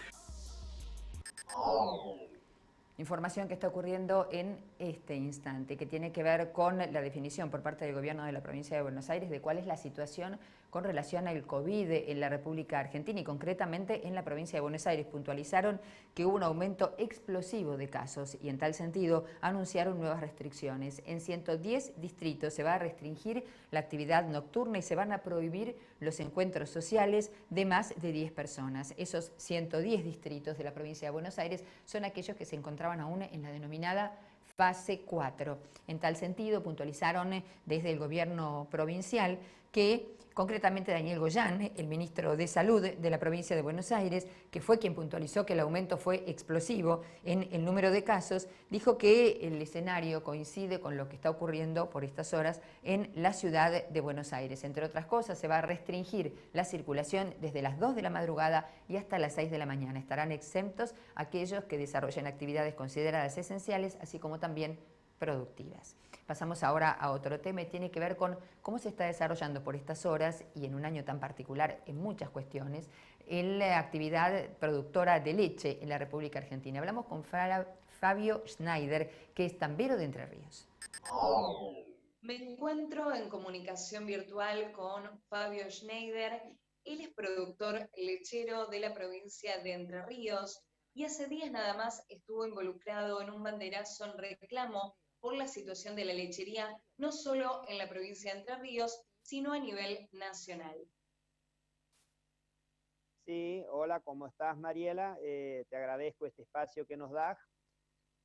Información que está ocurriendo en este instante, que tiene que ver con la definición por parte del gobierno de la provincia de Buenos Aires de cuál es la situación con relación al COVID en la República Argentina y concretamente en la provincia de Buenos Aires. Puntualizaron que hubo un aumento explosivo de casos y en tal sentido anunciaron nuevas restricciones. En 110 distritos se va a restringir la actividad nocturna y se van a prohibir los encuentros sociales de más de 10 personas. Esos 110 distritos de la provincia de Buenos Aires son aquellos que se encontraban aún en la denominada fase 4. En tal sentido, puntualizaron desde el gobierno provincial que concretamente Daniel Goyán, el ministro de Salud de la provincia de Buenos Aires, que fue quien puntualizó que el aumento fue explosivo en el número de casos, dijo que el escenario coincide con lo que está ocurriendo por estas horas en la ciudad de Buenos Aires. Entre otras cosas, se va a restringir la circulación desde las 2 de la madrugada y hasta las 6 de la mañana. Estarán exentos aquellos que desarrollen actividades consideradas esenciales, así como también productivas. Pasamos ahora a otro tema y tiene que ver con cómo se está desarrollando por estas horas y en un año tan particular en muchas cuestiones la actividad productora de leche en la República Argentina. Hablamos con Fabio Schneider, que es tambero de Entre Ríos. Me encuentro en comunicación virtual con Fabio Schneider. Él es productor lechero de la provincia de Entre Ríos y hace días nada más estuvo involucrado en un banderazo en reclamo por la situación de la lechería, no solo en la provincia de Entre Ríos, sino a nivel nacional. Sí, hola, ¿cómo estás, Mariela? Te agradezco este espacio que nos das.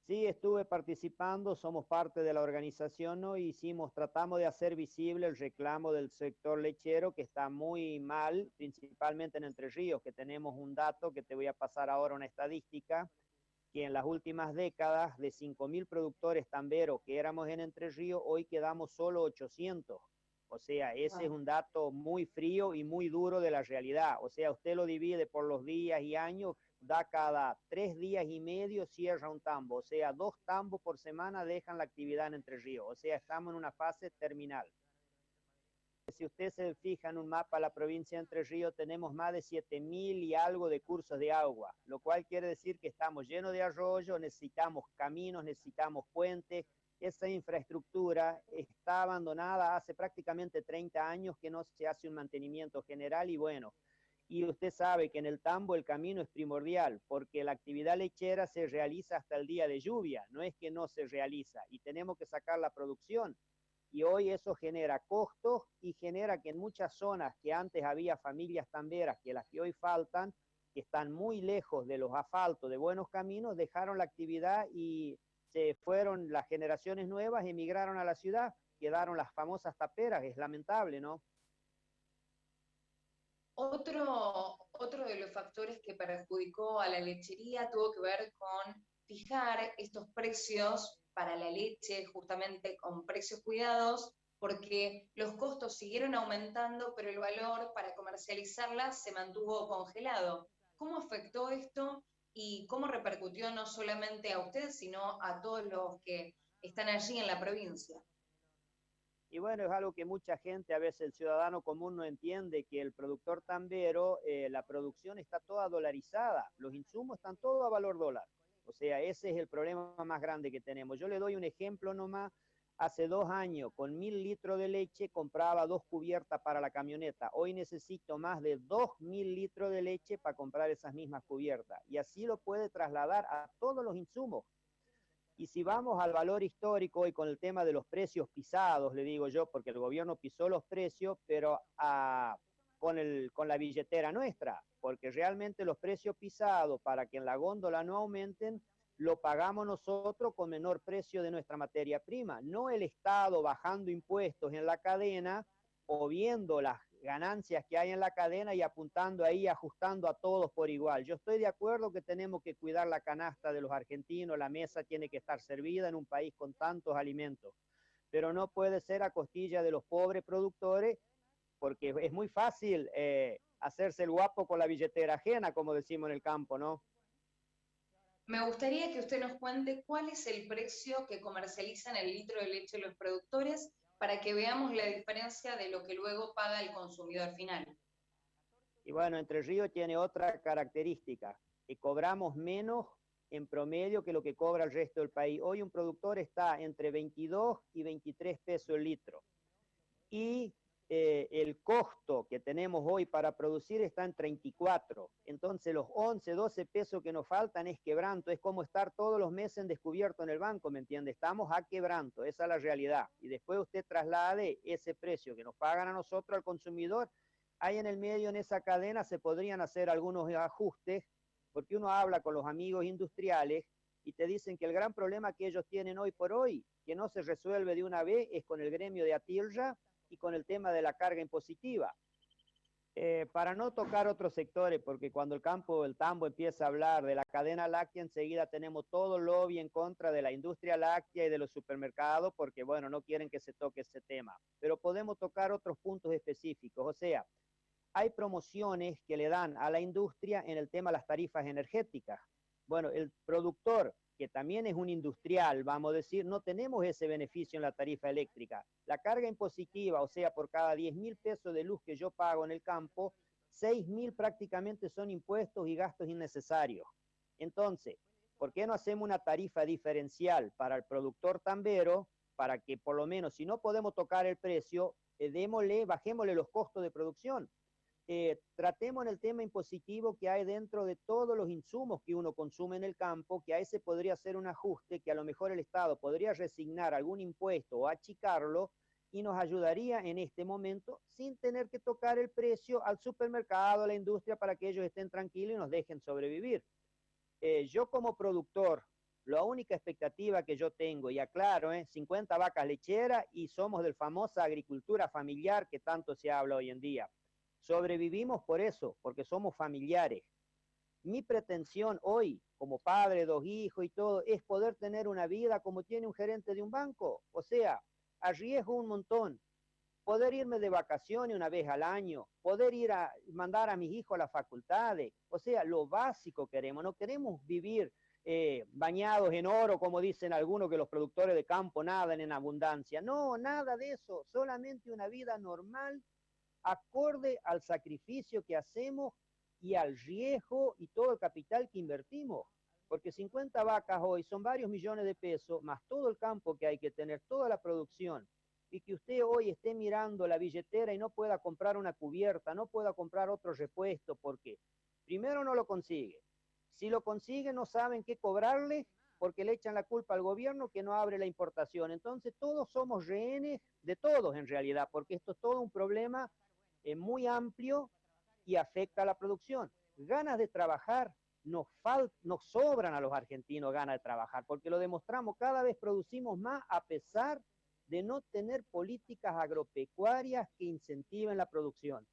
Sí, estuve participando, somos parte de la organización, ¿no? Tratamos de hacer visible el reclamo del sector lechero que está muy mal, principalmente en Entre Ríos, que tenemos un dato que te voy a pasar ahora, una estadística, que en las últimas décadas de 5.000 productores tamberos que éramos en Entre Ríos, hoy quedamos solo 800. O sea, ese es un dato muy frío y muy duro de la realidad. O sea, usted lo divide por los días y años, da cada 3 días y medio cierra un tambo. O sea, 2 tambos por semana dejan la actividad en Entre Ríos. O sea, estamos en una fase terminal. Si usted se fija en un mapa de la provincia de Entre Ríos, tenemos más de 7.000 y algo de cursos de agua, lo cual quiere decir que estamos llenos de arroyos, necesitamos caminos, necesitamos puentes. Esa infraestructura está abandonada hace prácticamente 30 años que no se hace un mantenimiento general y bueno, y usted sabe que en el tambo el camino es primordial porque la actividad lechera se realiza hasta el día de lluvia, no es que no se realiza y tenemos que sacar la producción. Y hoy eso genera costos y genera que en muchas zonas que antes había familias tamberas, que las que hoy faltan, que están muy lejos de los asfaltos, de buenos caminos, dejaron la actividad y se fueron las generaciones nuevas, emigraron a la ciudad, quedaron las famosas taperas, es lamentable, ¿no? Otro de los factores que perjudicó a la lechería tuvo que ver con fijar estos precios para la leche justamente con precios cuidados, porque los costos siguieron aumentando, pero el valor para comercializarla se mantuvo congelado. ¿Cómo afectó esto y cómo repercutió no solamente a ustedes, sino a todos los que están allí en la provincia? Y bueno, es algo que mucha gente, a veces el ciudadano común no entiende, que el productor tambero, la producción está toda dolarizada, los insumos están todos a valor dólar. O sea, ese es el problema más grande que tenemos. Yo le doy un ejemplo nomás. Hace 2 años, con 1.000 litros de leche, compraba 2 cubiertas para la camioneta. Hoy necesito más de 2.000 litros de leche para comprar esas mismas cubiertas. Y así lo puede trasladar a todos los insumos. Y si vamos al valor histórico y con el tema de los precios pisados, le digo yo, porque el gobierno pisó los precios, pero con la billetera nuestra, porque realmente los precios pisados para que en la góndola no aumenten, lo pagamos nosotros con menor precio de nuestra materia prima, no el Estado bajando impuestos en la cadena o viendo las ganancias que hay en la cadena y apuntando ahí, ajustando a todos por igual. Yo estoy de acuerdo que tenemos que cuidar la canasta de los argentinos, la mesa tiene que estar servida en un país con tantos alimentos, pero no puede ser a costilla de los pobres productores, porque es muy fácil hacerse el guapo con la billetera ajena, como decimos en el campo, ¿no? Me gustaría que usted nos cuente cuál es el precio que comercializan el litro de leche los productores para que veamos la diferencia de lo que luego paga el consumidor final. Y bueno, Entre Ríos tiene otra característica, que cobramos menos en promedio que lo que cobra el resto del país. Hoy un productor está entre 22 y 23 pesos el litro. Y el costo que tenemos hoy para producir está en 34. Entonces los 11, 12 pesos que nos faltan es quebranto, es como estar todos los meses en descubierto en el banco, ¿me entiende? Estamos a quebranto, esa es la realidad. Y después usted traslade ese precio que nos pagan a nosotros, al consumidor, ahí en el medio, en esa cadena, se podrían hacer algunos ajustes, porque uno habla con los amigos industriales y te dicen que el gran problema que ellos tienen hoy por hoy, que no se resuelve de una vez, es con el gremio de Atilra y con el tema de la carga impositiva. Para no tocar otros sectores, porque cuando el tambo empieza a hablar de la cadena láctea, enseguida tenemos todo lobby en contra de la industria láctea y de los supermercados, porque bueno, no quieren que se toque ese tema. Pero podemos tocar otros puntos específicos, o sea, hay promociones que le dan a la industria en el tema de las tarifas energéticas. Bueno, el productor, que también es un industrial, vamos a decir, no tenemos ese beneficio en la tarifa eléctrica. La carga impositiva, o sea, por cada 10.000 pesos de luz que yo pago en el campo, 6.000 prácticamente son impuestos y gastos innecesarios. Entonces, ¿por qué no hacemos una tarifa diferencial para el productor tambero, para que por lo menos, si no podemos tocar el precio, bajémosle los costos de producción? Tratemos en el tema impositivo que hay dentro de todos los insumos que uno consume en el campo, que a ese podría ser un ajuste, que a lo mejor el Estado podría resignar algún impuesto o achicarlo, y nos ayudaría en este momento sin tener que tocar el precio al supermercado, a la industria, para que ellos estén tranquilos y nos dejen sobrevivir. Yo como productor, la única expectativa que yo tengo, y aclaro, 50 vacas lecheras y somos de la famosa agricultura familiar que tanto se habla hoy en día. Sobrevivimos por eso, porque somos familiares. Mi pretensión hoy, como padre, 2 hijos y todo, es poder tener una vida como tiene un gerente de un banco. O sea, arriesgo un montón. Poder irme de vacaciones una vez al año, poder ir a mandar a mis hijos a las facultades. O sea, lo básico queremos. No queremos vivir bañados en oro, como dicen algunos, que los productores de campo nadan en abundancia. No, nada de eso. Solamente una vida normal, acorde al sacrificio que hacemos y al riesgo y todo el capital que invertimos. Porque 50 vacas hoy son varios millones de pesos, más todo el campo que hay que tener, toda la producción. Y que usted hoy esté mirando la billetera y no pueda comprar una cubierta, no pueda comprar otro repuesto, porque primero no lo consigue. Si lo consigue no saben qué cobrarle, porque le echan la culpa al gobierno que no abre la importación. Entonces todos somos rehenes de todos en realidad, porque esto es todo un problema muy amplio y afecta a la producción. Ganas de trabajar, nos sobran a los argentinos ganas de trabajar, porque lo demostramos, cada vez producimos más a pesar de no tener políticas agropecuarias que incentiven la producción.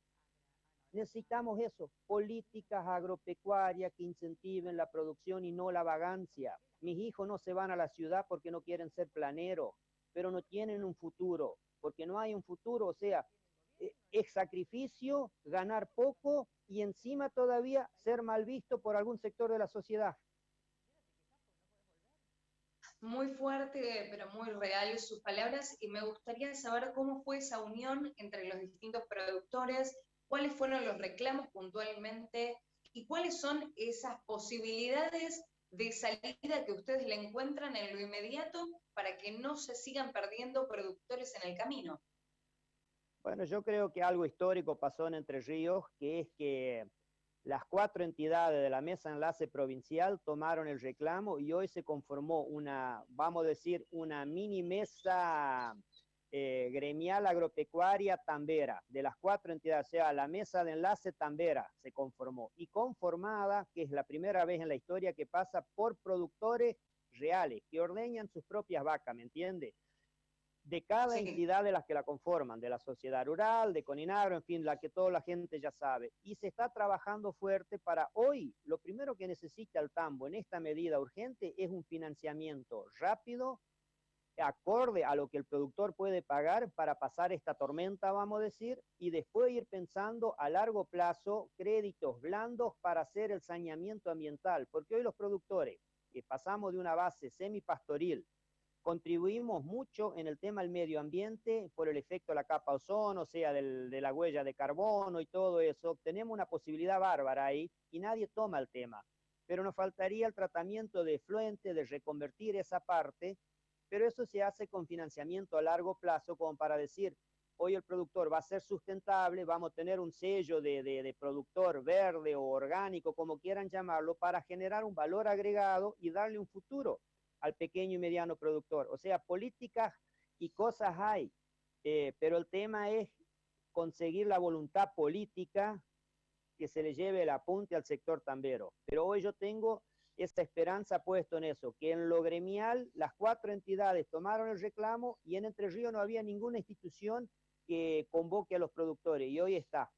Necesitamos eso, políticas agropecuarias que incentiven la producción y no la vagancia. Mis hijos no se van a la ciudad porque no quieren ser planeros, pero no tienen un futuro, porque no hay un futuro, o sea, es sacrificio, ganar poco y encima todavía ser mal visto por algún sector de la sociedad. Muy fuerte, pero muy real sus palabras, y me gustaría saber cómo fue esa unión entre los distintos productores, cuáles fueron los reclamos puntualmente y cuáles son esas posibilidades de salida que ustedes le encuentran en lo inmediato para que no se sigan perdiendo productores en el camino. Bueno, yo creo que algo histórico pasó en Entre Ríos, que es que las 4 entidades de la Mesa Enlace Provincial tomaron el reclamo y hoy se conformó una, vamos a decir, una mini mesa gremial agropecuaria Tambera, de las 4 entidades, o sea, la Mesa de Enlace Tambera se conformó, y conformada, que es la primera vez en la historia que pasa, por productores reales, que ordeñan sus propias vacas, ¿me entiende? De cada entidad de las que la conforman, de la sociedad rural, de Coninagro, en fin, la que toda la gente ya sabe. Y se está trabajando fuerte para hoy. Lo primero que necesita el tambo en esta medida urgente es un financiamiento rápido, acorde a lo que el productor puede pagar para pasar esta tormenta, vamos a decir, y después ir pensando a largo plazo créditos blandos para hacer el saneamiento ambiental. Porque hoy los productores, que pasamos de una base semipastoril, contribuimos mucho en el tema del medio ambiente por el efecto de la capa ozono, o sea, de la huella de carbono y todo eso. Tenemos una posibilidad bárbara ahí y nadie toma el tema. Pero nos faltaría el tratamiento de efluente, de reconvertir esa parte, pero eso se hace con financiamiento a largo plazo, como para decir, hoy el productor va a ser sustentable, vamos a tener un sello de productor verde o orgánico, como quieran llamarlo, para generar un valor agregado y darle un futuro al pequeño y mediano productor. O sea, políticas y cosas hay, pero el tema es conseguir la voluntad política que se le lleve el apunte al sector tambero. Pero hoy yo tengo esa esperanza puesto en eso, que en lo gremial las 4 entidades tomaron el reclamo y en Entre Ríos no había ninguna institución que convoque a los productores, y hoy está.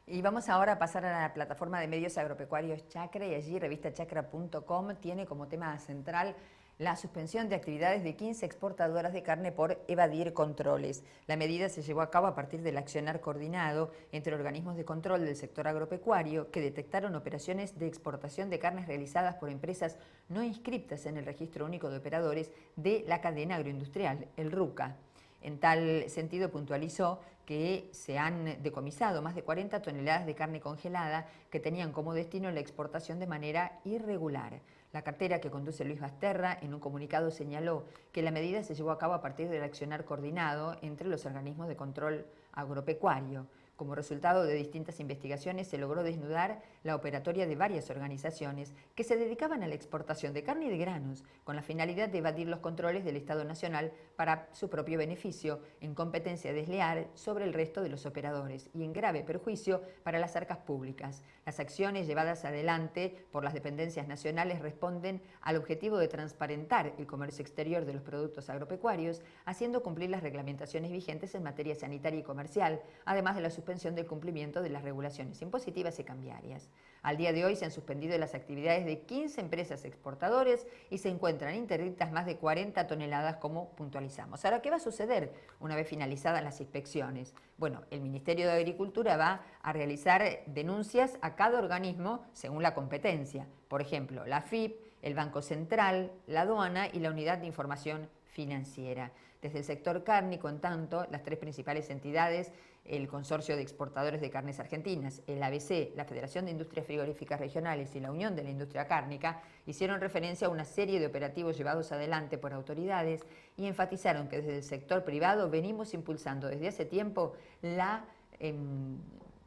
Y vamos ahora a pasar a la plataforma de medios agropecuarios Chacra, y allí revistachacra.com tiene como tema central la suspensión de actividades de 15 exportadoras de carne por evadir controles. La medida se llevó a cabo a partir del accionar coordinado entre organismos de control del sector agropecuario que detectaron operaciones de exportación de carnes realizadas por empresas no inscriptas en el Registro Único de Operadores de la Cadena Agroindustrial, el RUCA. En tal sentido, puntualizó que se han decomisado más de 40 toneladas de carne congelada que tenían como destino la exportación de manera irregular. La cartera que conduce Luis Basterra en un comunicado señaló que la medida se llevó a cabo a partir del accionar coordinado entre los organismos de control agropecuario. Como resultado de distintas investigaciones se logró desnudar la operatoria de varias organizaciones que se dedicaban a la exportación de carne y de granos con la finalidad de evadir los controles del Estado Nacional para su propio beneficio, en competencia desleal sobre el resto de los operadores y en grave perjuicio para las arcas públicas. Las acciones llevadas adelante por las dependencias nacionales responden al objetivo de transparentar el comercio exterior de los productos agropecuarios, haciendo cumplir las reglamentaciones vigentes en materia sanitaria y comercial, además de la suspensión del cumplimiento de las regulaciones impositivas y cambiarias. Al día de hoy se han suspendido las actividades de 15 empresas exportadoras y se encuentran interdictas más de 40 toneladas, como puntualizamos. Ahora, ¿qué va a suceder una vez finalizadas las inspecciones? Bueno, el Ministerio de Agricultura va a realizar denuncias a cada organismo según la competencia. Por ejemplo, la AFIP, el Banco Central, la aduana y la Unidad de Información Financiera. Desde el sector cárnico, en tanto, las tres principales entidades, el Consorcio de Exportadores de Carnes Argentinas, el ABC, la Federación de Industrias Frigoríficas Regionales y la Unión de la Industria Cárnica, hicieron referencia a una serie de operativos llevados adelante por autoridades y enfatizaron que desde el sector privado venimos impulsando desde hace tiempo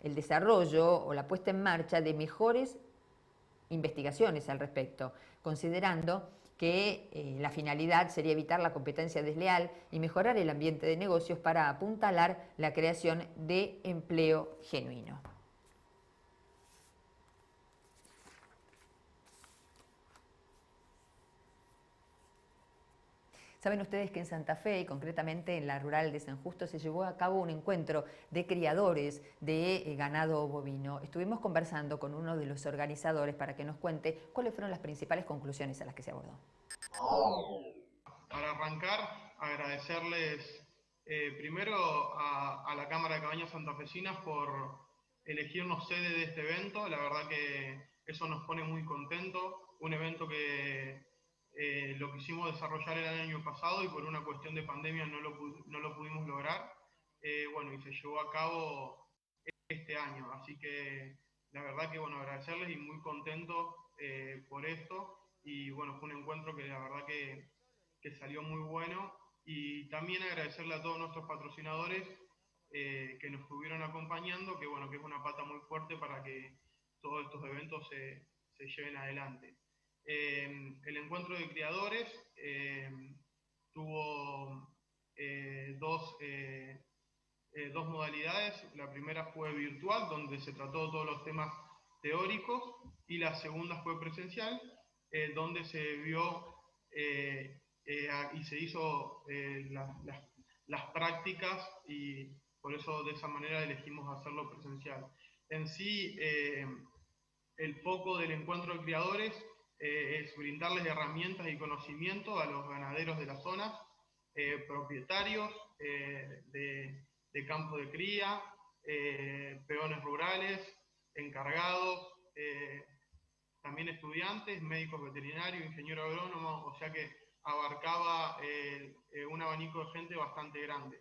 el desarrollo o la puesta en marcha de mejores investigaciones al respecto, considerando que la finalidad sería evitar la competencia desleal y mejorar el ambiente de negocios para apuntalar la creación de empleo genuino. Saben ustedes que en Santa Fe, y concretamente en la rural de San Justo, se llevó a cabo un encuentro de criadores de ganado bovino. Estuvimos conversando con uno de los organizadores para que nos cuente cuáles fueron las principales conclusiones a las que se abordó. Para arrancar, agradecerles primero a la Cámara de Cabañas Santafesinas por elegirnos sede de este evento. La verdad que eso nos pone muy contentos. Un evento que lo quisimos desarrollar el año pasado y por una cuestión de pandemia no lo pudimos lograr. Bueno, y se llevó a cabo este año. Así que la verdad que bueno, agradecerles y muy contentos por esto. Y bueno, fue un encuentro que la verdad que salió muy bueno. Y también agradecerle a todos nuestros patrocinadores que nos estuvieron acompañando, que bueno, que es una pata muy fuerte para que todos estos eventos se lleven adelante. El encuentro de criadores tuvo dos modalidades. La primera fue virtual, donde se trató todos los temas teóricos, y la segunda fue presencial, donde se vio y se hizo las prácticas, y por eso de esa manera elegimos hacerlo presencial. En sí, el foco del encuentro de criadores es brindarles herramientas y conocimiento a los ganaderos de la zona, propietarios de campos de cría, peones rurales, encargados, también estudiantes, médicos veterinarios, ingenieros agrónomos, o sea que abarcaba un abanico de gente bastante grande.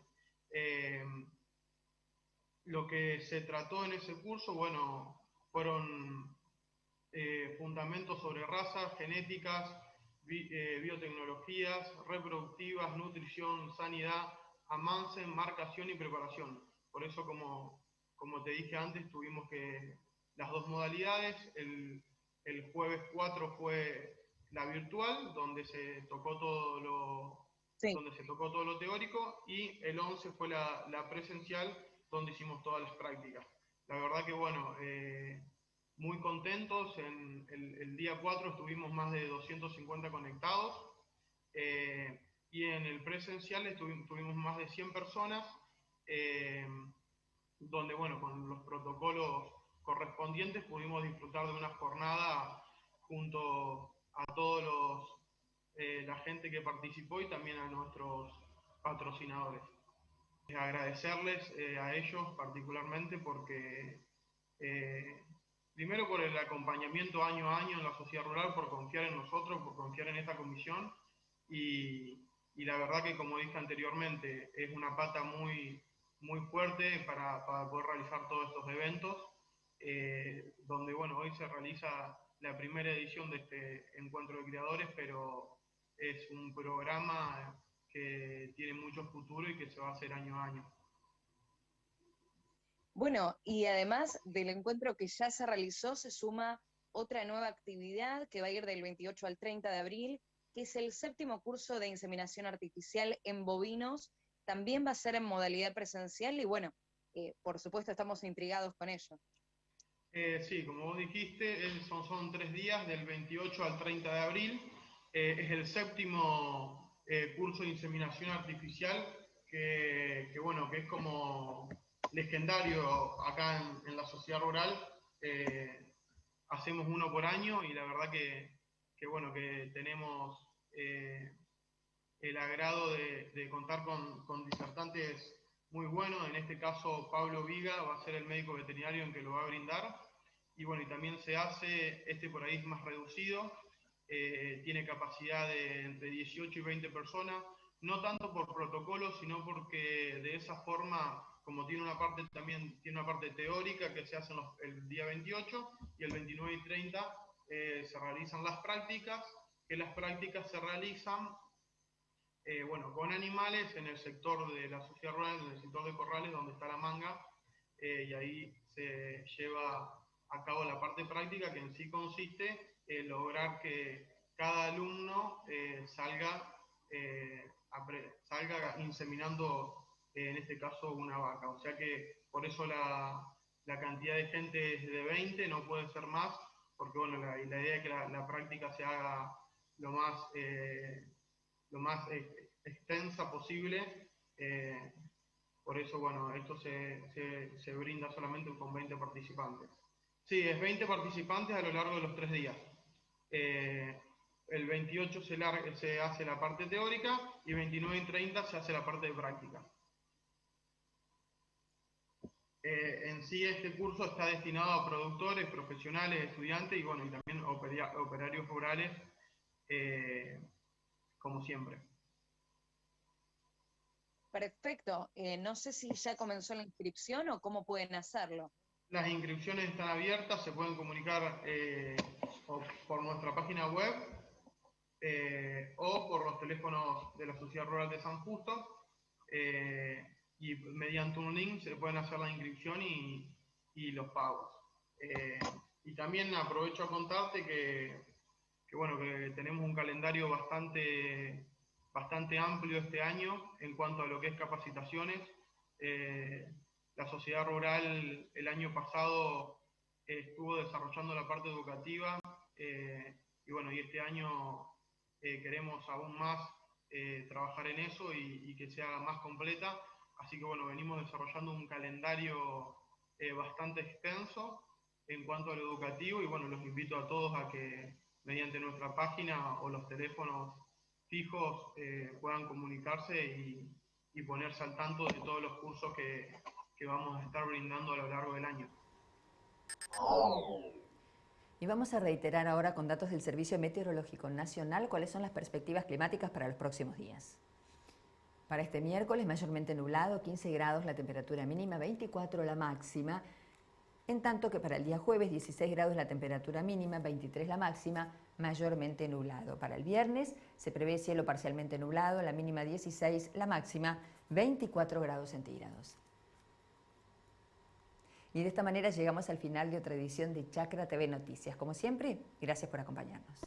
Lo que se trató en ese curso, bueno, fueron fundamentos sobre razas, genéticas, biotecnologías, reproductivas, nutrición, sanidad, avance, marcación y preparación. Por eso, como te dije antes, tuvimos que las dos modalidades. El jueves 4 fue la virtual, donde se tocó todo lo teórico, y el 11 fue la presencial, donde hicimos todas las prácticas. La verdad que bueno, muy contentos. En el día 4 estuvimos más de 250 conectados, y en el presencial tuvimos más de 100 personas, donde bueno, con los protocolos correspondientes pudimos disfrutar de una jornada junto a todos la gente que participó y también a nuestros patrocinadores. Agradecerles a ellos particularmente porque primero por el acompañamiento año a año en la sociedad rural, por confiar en nosotros, por confiar en esta comisión, y la verdad que, como dije anteriormente, es una pata muy fuerte para poder realizar todos estos eventos, donde bueno, hoy se realiza la primera edición de este encuentro de criadores, pero es un programa que tiene mucho futuro y que se va a hacer año a año. Bueno, y además del encuentro que ya se realizó, se suma otra nueva actividad que va a ir del 28 al 30 de abril, que es el 7º curso de inseminación artificial en bovinos. También va a ser en modalidad presencial y bueno, por supuesto estamos intrigados con ello. Sí, como vos dijiste, son 3 días, del 28 al 30 de abril. Es el 7º curso de inseminación artificial que bueno, que es como legendario acá en la sociedad rural. Hacemos uno por año y la verdad que bueno, que tenemos el agrado de contar con disertantes muy buenos. En este caso Pablo Viga va a ser el médico veterinario en que lo va a brindar. Y bueno, y también se hace, por ahí es más reducido, tiene capacidad de entre 18 y 20 personas, no tanto por protocolo, sino porque de esa forma, como tiene una parte teórica que se hace el día 28 y el 29 y 30 se realizan las prácticas, que las prácticas se realizan bueno, con animales en el sector de la sociedad rural, en el sector de corrales donde está la manga, y ahí se lleva a cabo la parte práctica, que en sí consiste en lograr que cada alumno salga inseminando, en este caso, una vaca. O sea que por eso la cantidad de gente es de 20, no puede ser más, porque bueno, la idea es que la práctica se haga lo más extensa posible. Por eso, bueno, esto se brinda solamente con 20 participantes. Sí, es 20 participantes a lo largo de los 3 días. El 28 se hace la parte teórica y 29 y 30 se hace la parte de práctica. En sí este curso está destinado a productores, profesionales, estudiantes y bueno, y también operarios rurales, como siempre. Perfecto. No sé si ya comenzó la inscripción o cómo pueden hacerlo. Las inscripciones están abiertas, se pueden comunicar por nuestra página web o por los teléfonos de la Sociedad Rural de San Justo, y mediante un link se pueden hacer la inscripción y los pagos. Y también aprovecho a contarte que bueno, que tenemos un calendario bastante amplio este año en cuanto a lo que es capacitaciones. La sociedad rural el año pasado estuvo desarrollando la parte educativa, y bueno, y este año queremos aún más trabajar en eso y que sea más completa. Así que bueno, venimos desarrollando un calendario bastante extenso en cuanto a lo educativo y bueno, los invito a todos a que mediante nuestra página o los teléfonos fijos puedan comunicarse y ponerse al tanto de todos los cursos que vamos a estar brindando a lo largo del año. Y vamos a reiterar ahora con datos del Servicio Meteorológico Nacional cuáles son las perspectivas climáticas para los próximos días. Para este miércoles, mayormente nublado, 15 grados la temperatura mínima, 24 la máxima, en tanto que para el día jueves, 16 grados la temperatura mínima, 23 la máxima, mayormente nublado. Para el viernes se prevé cielo parcialmente nublado, la mínima 16, la máxima 24 grados centígrados. Y de esta manera llegamos al final de otra edición de Chacra TV Noticias. Como siempre, gracias por acompañarnos.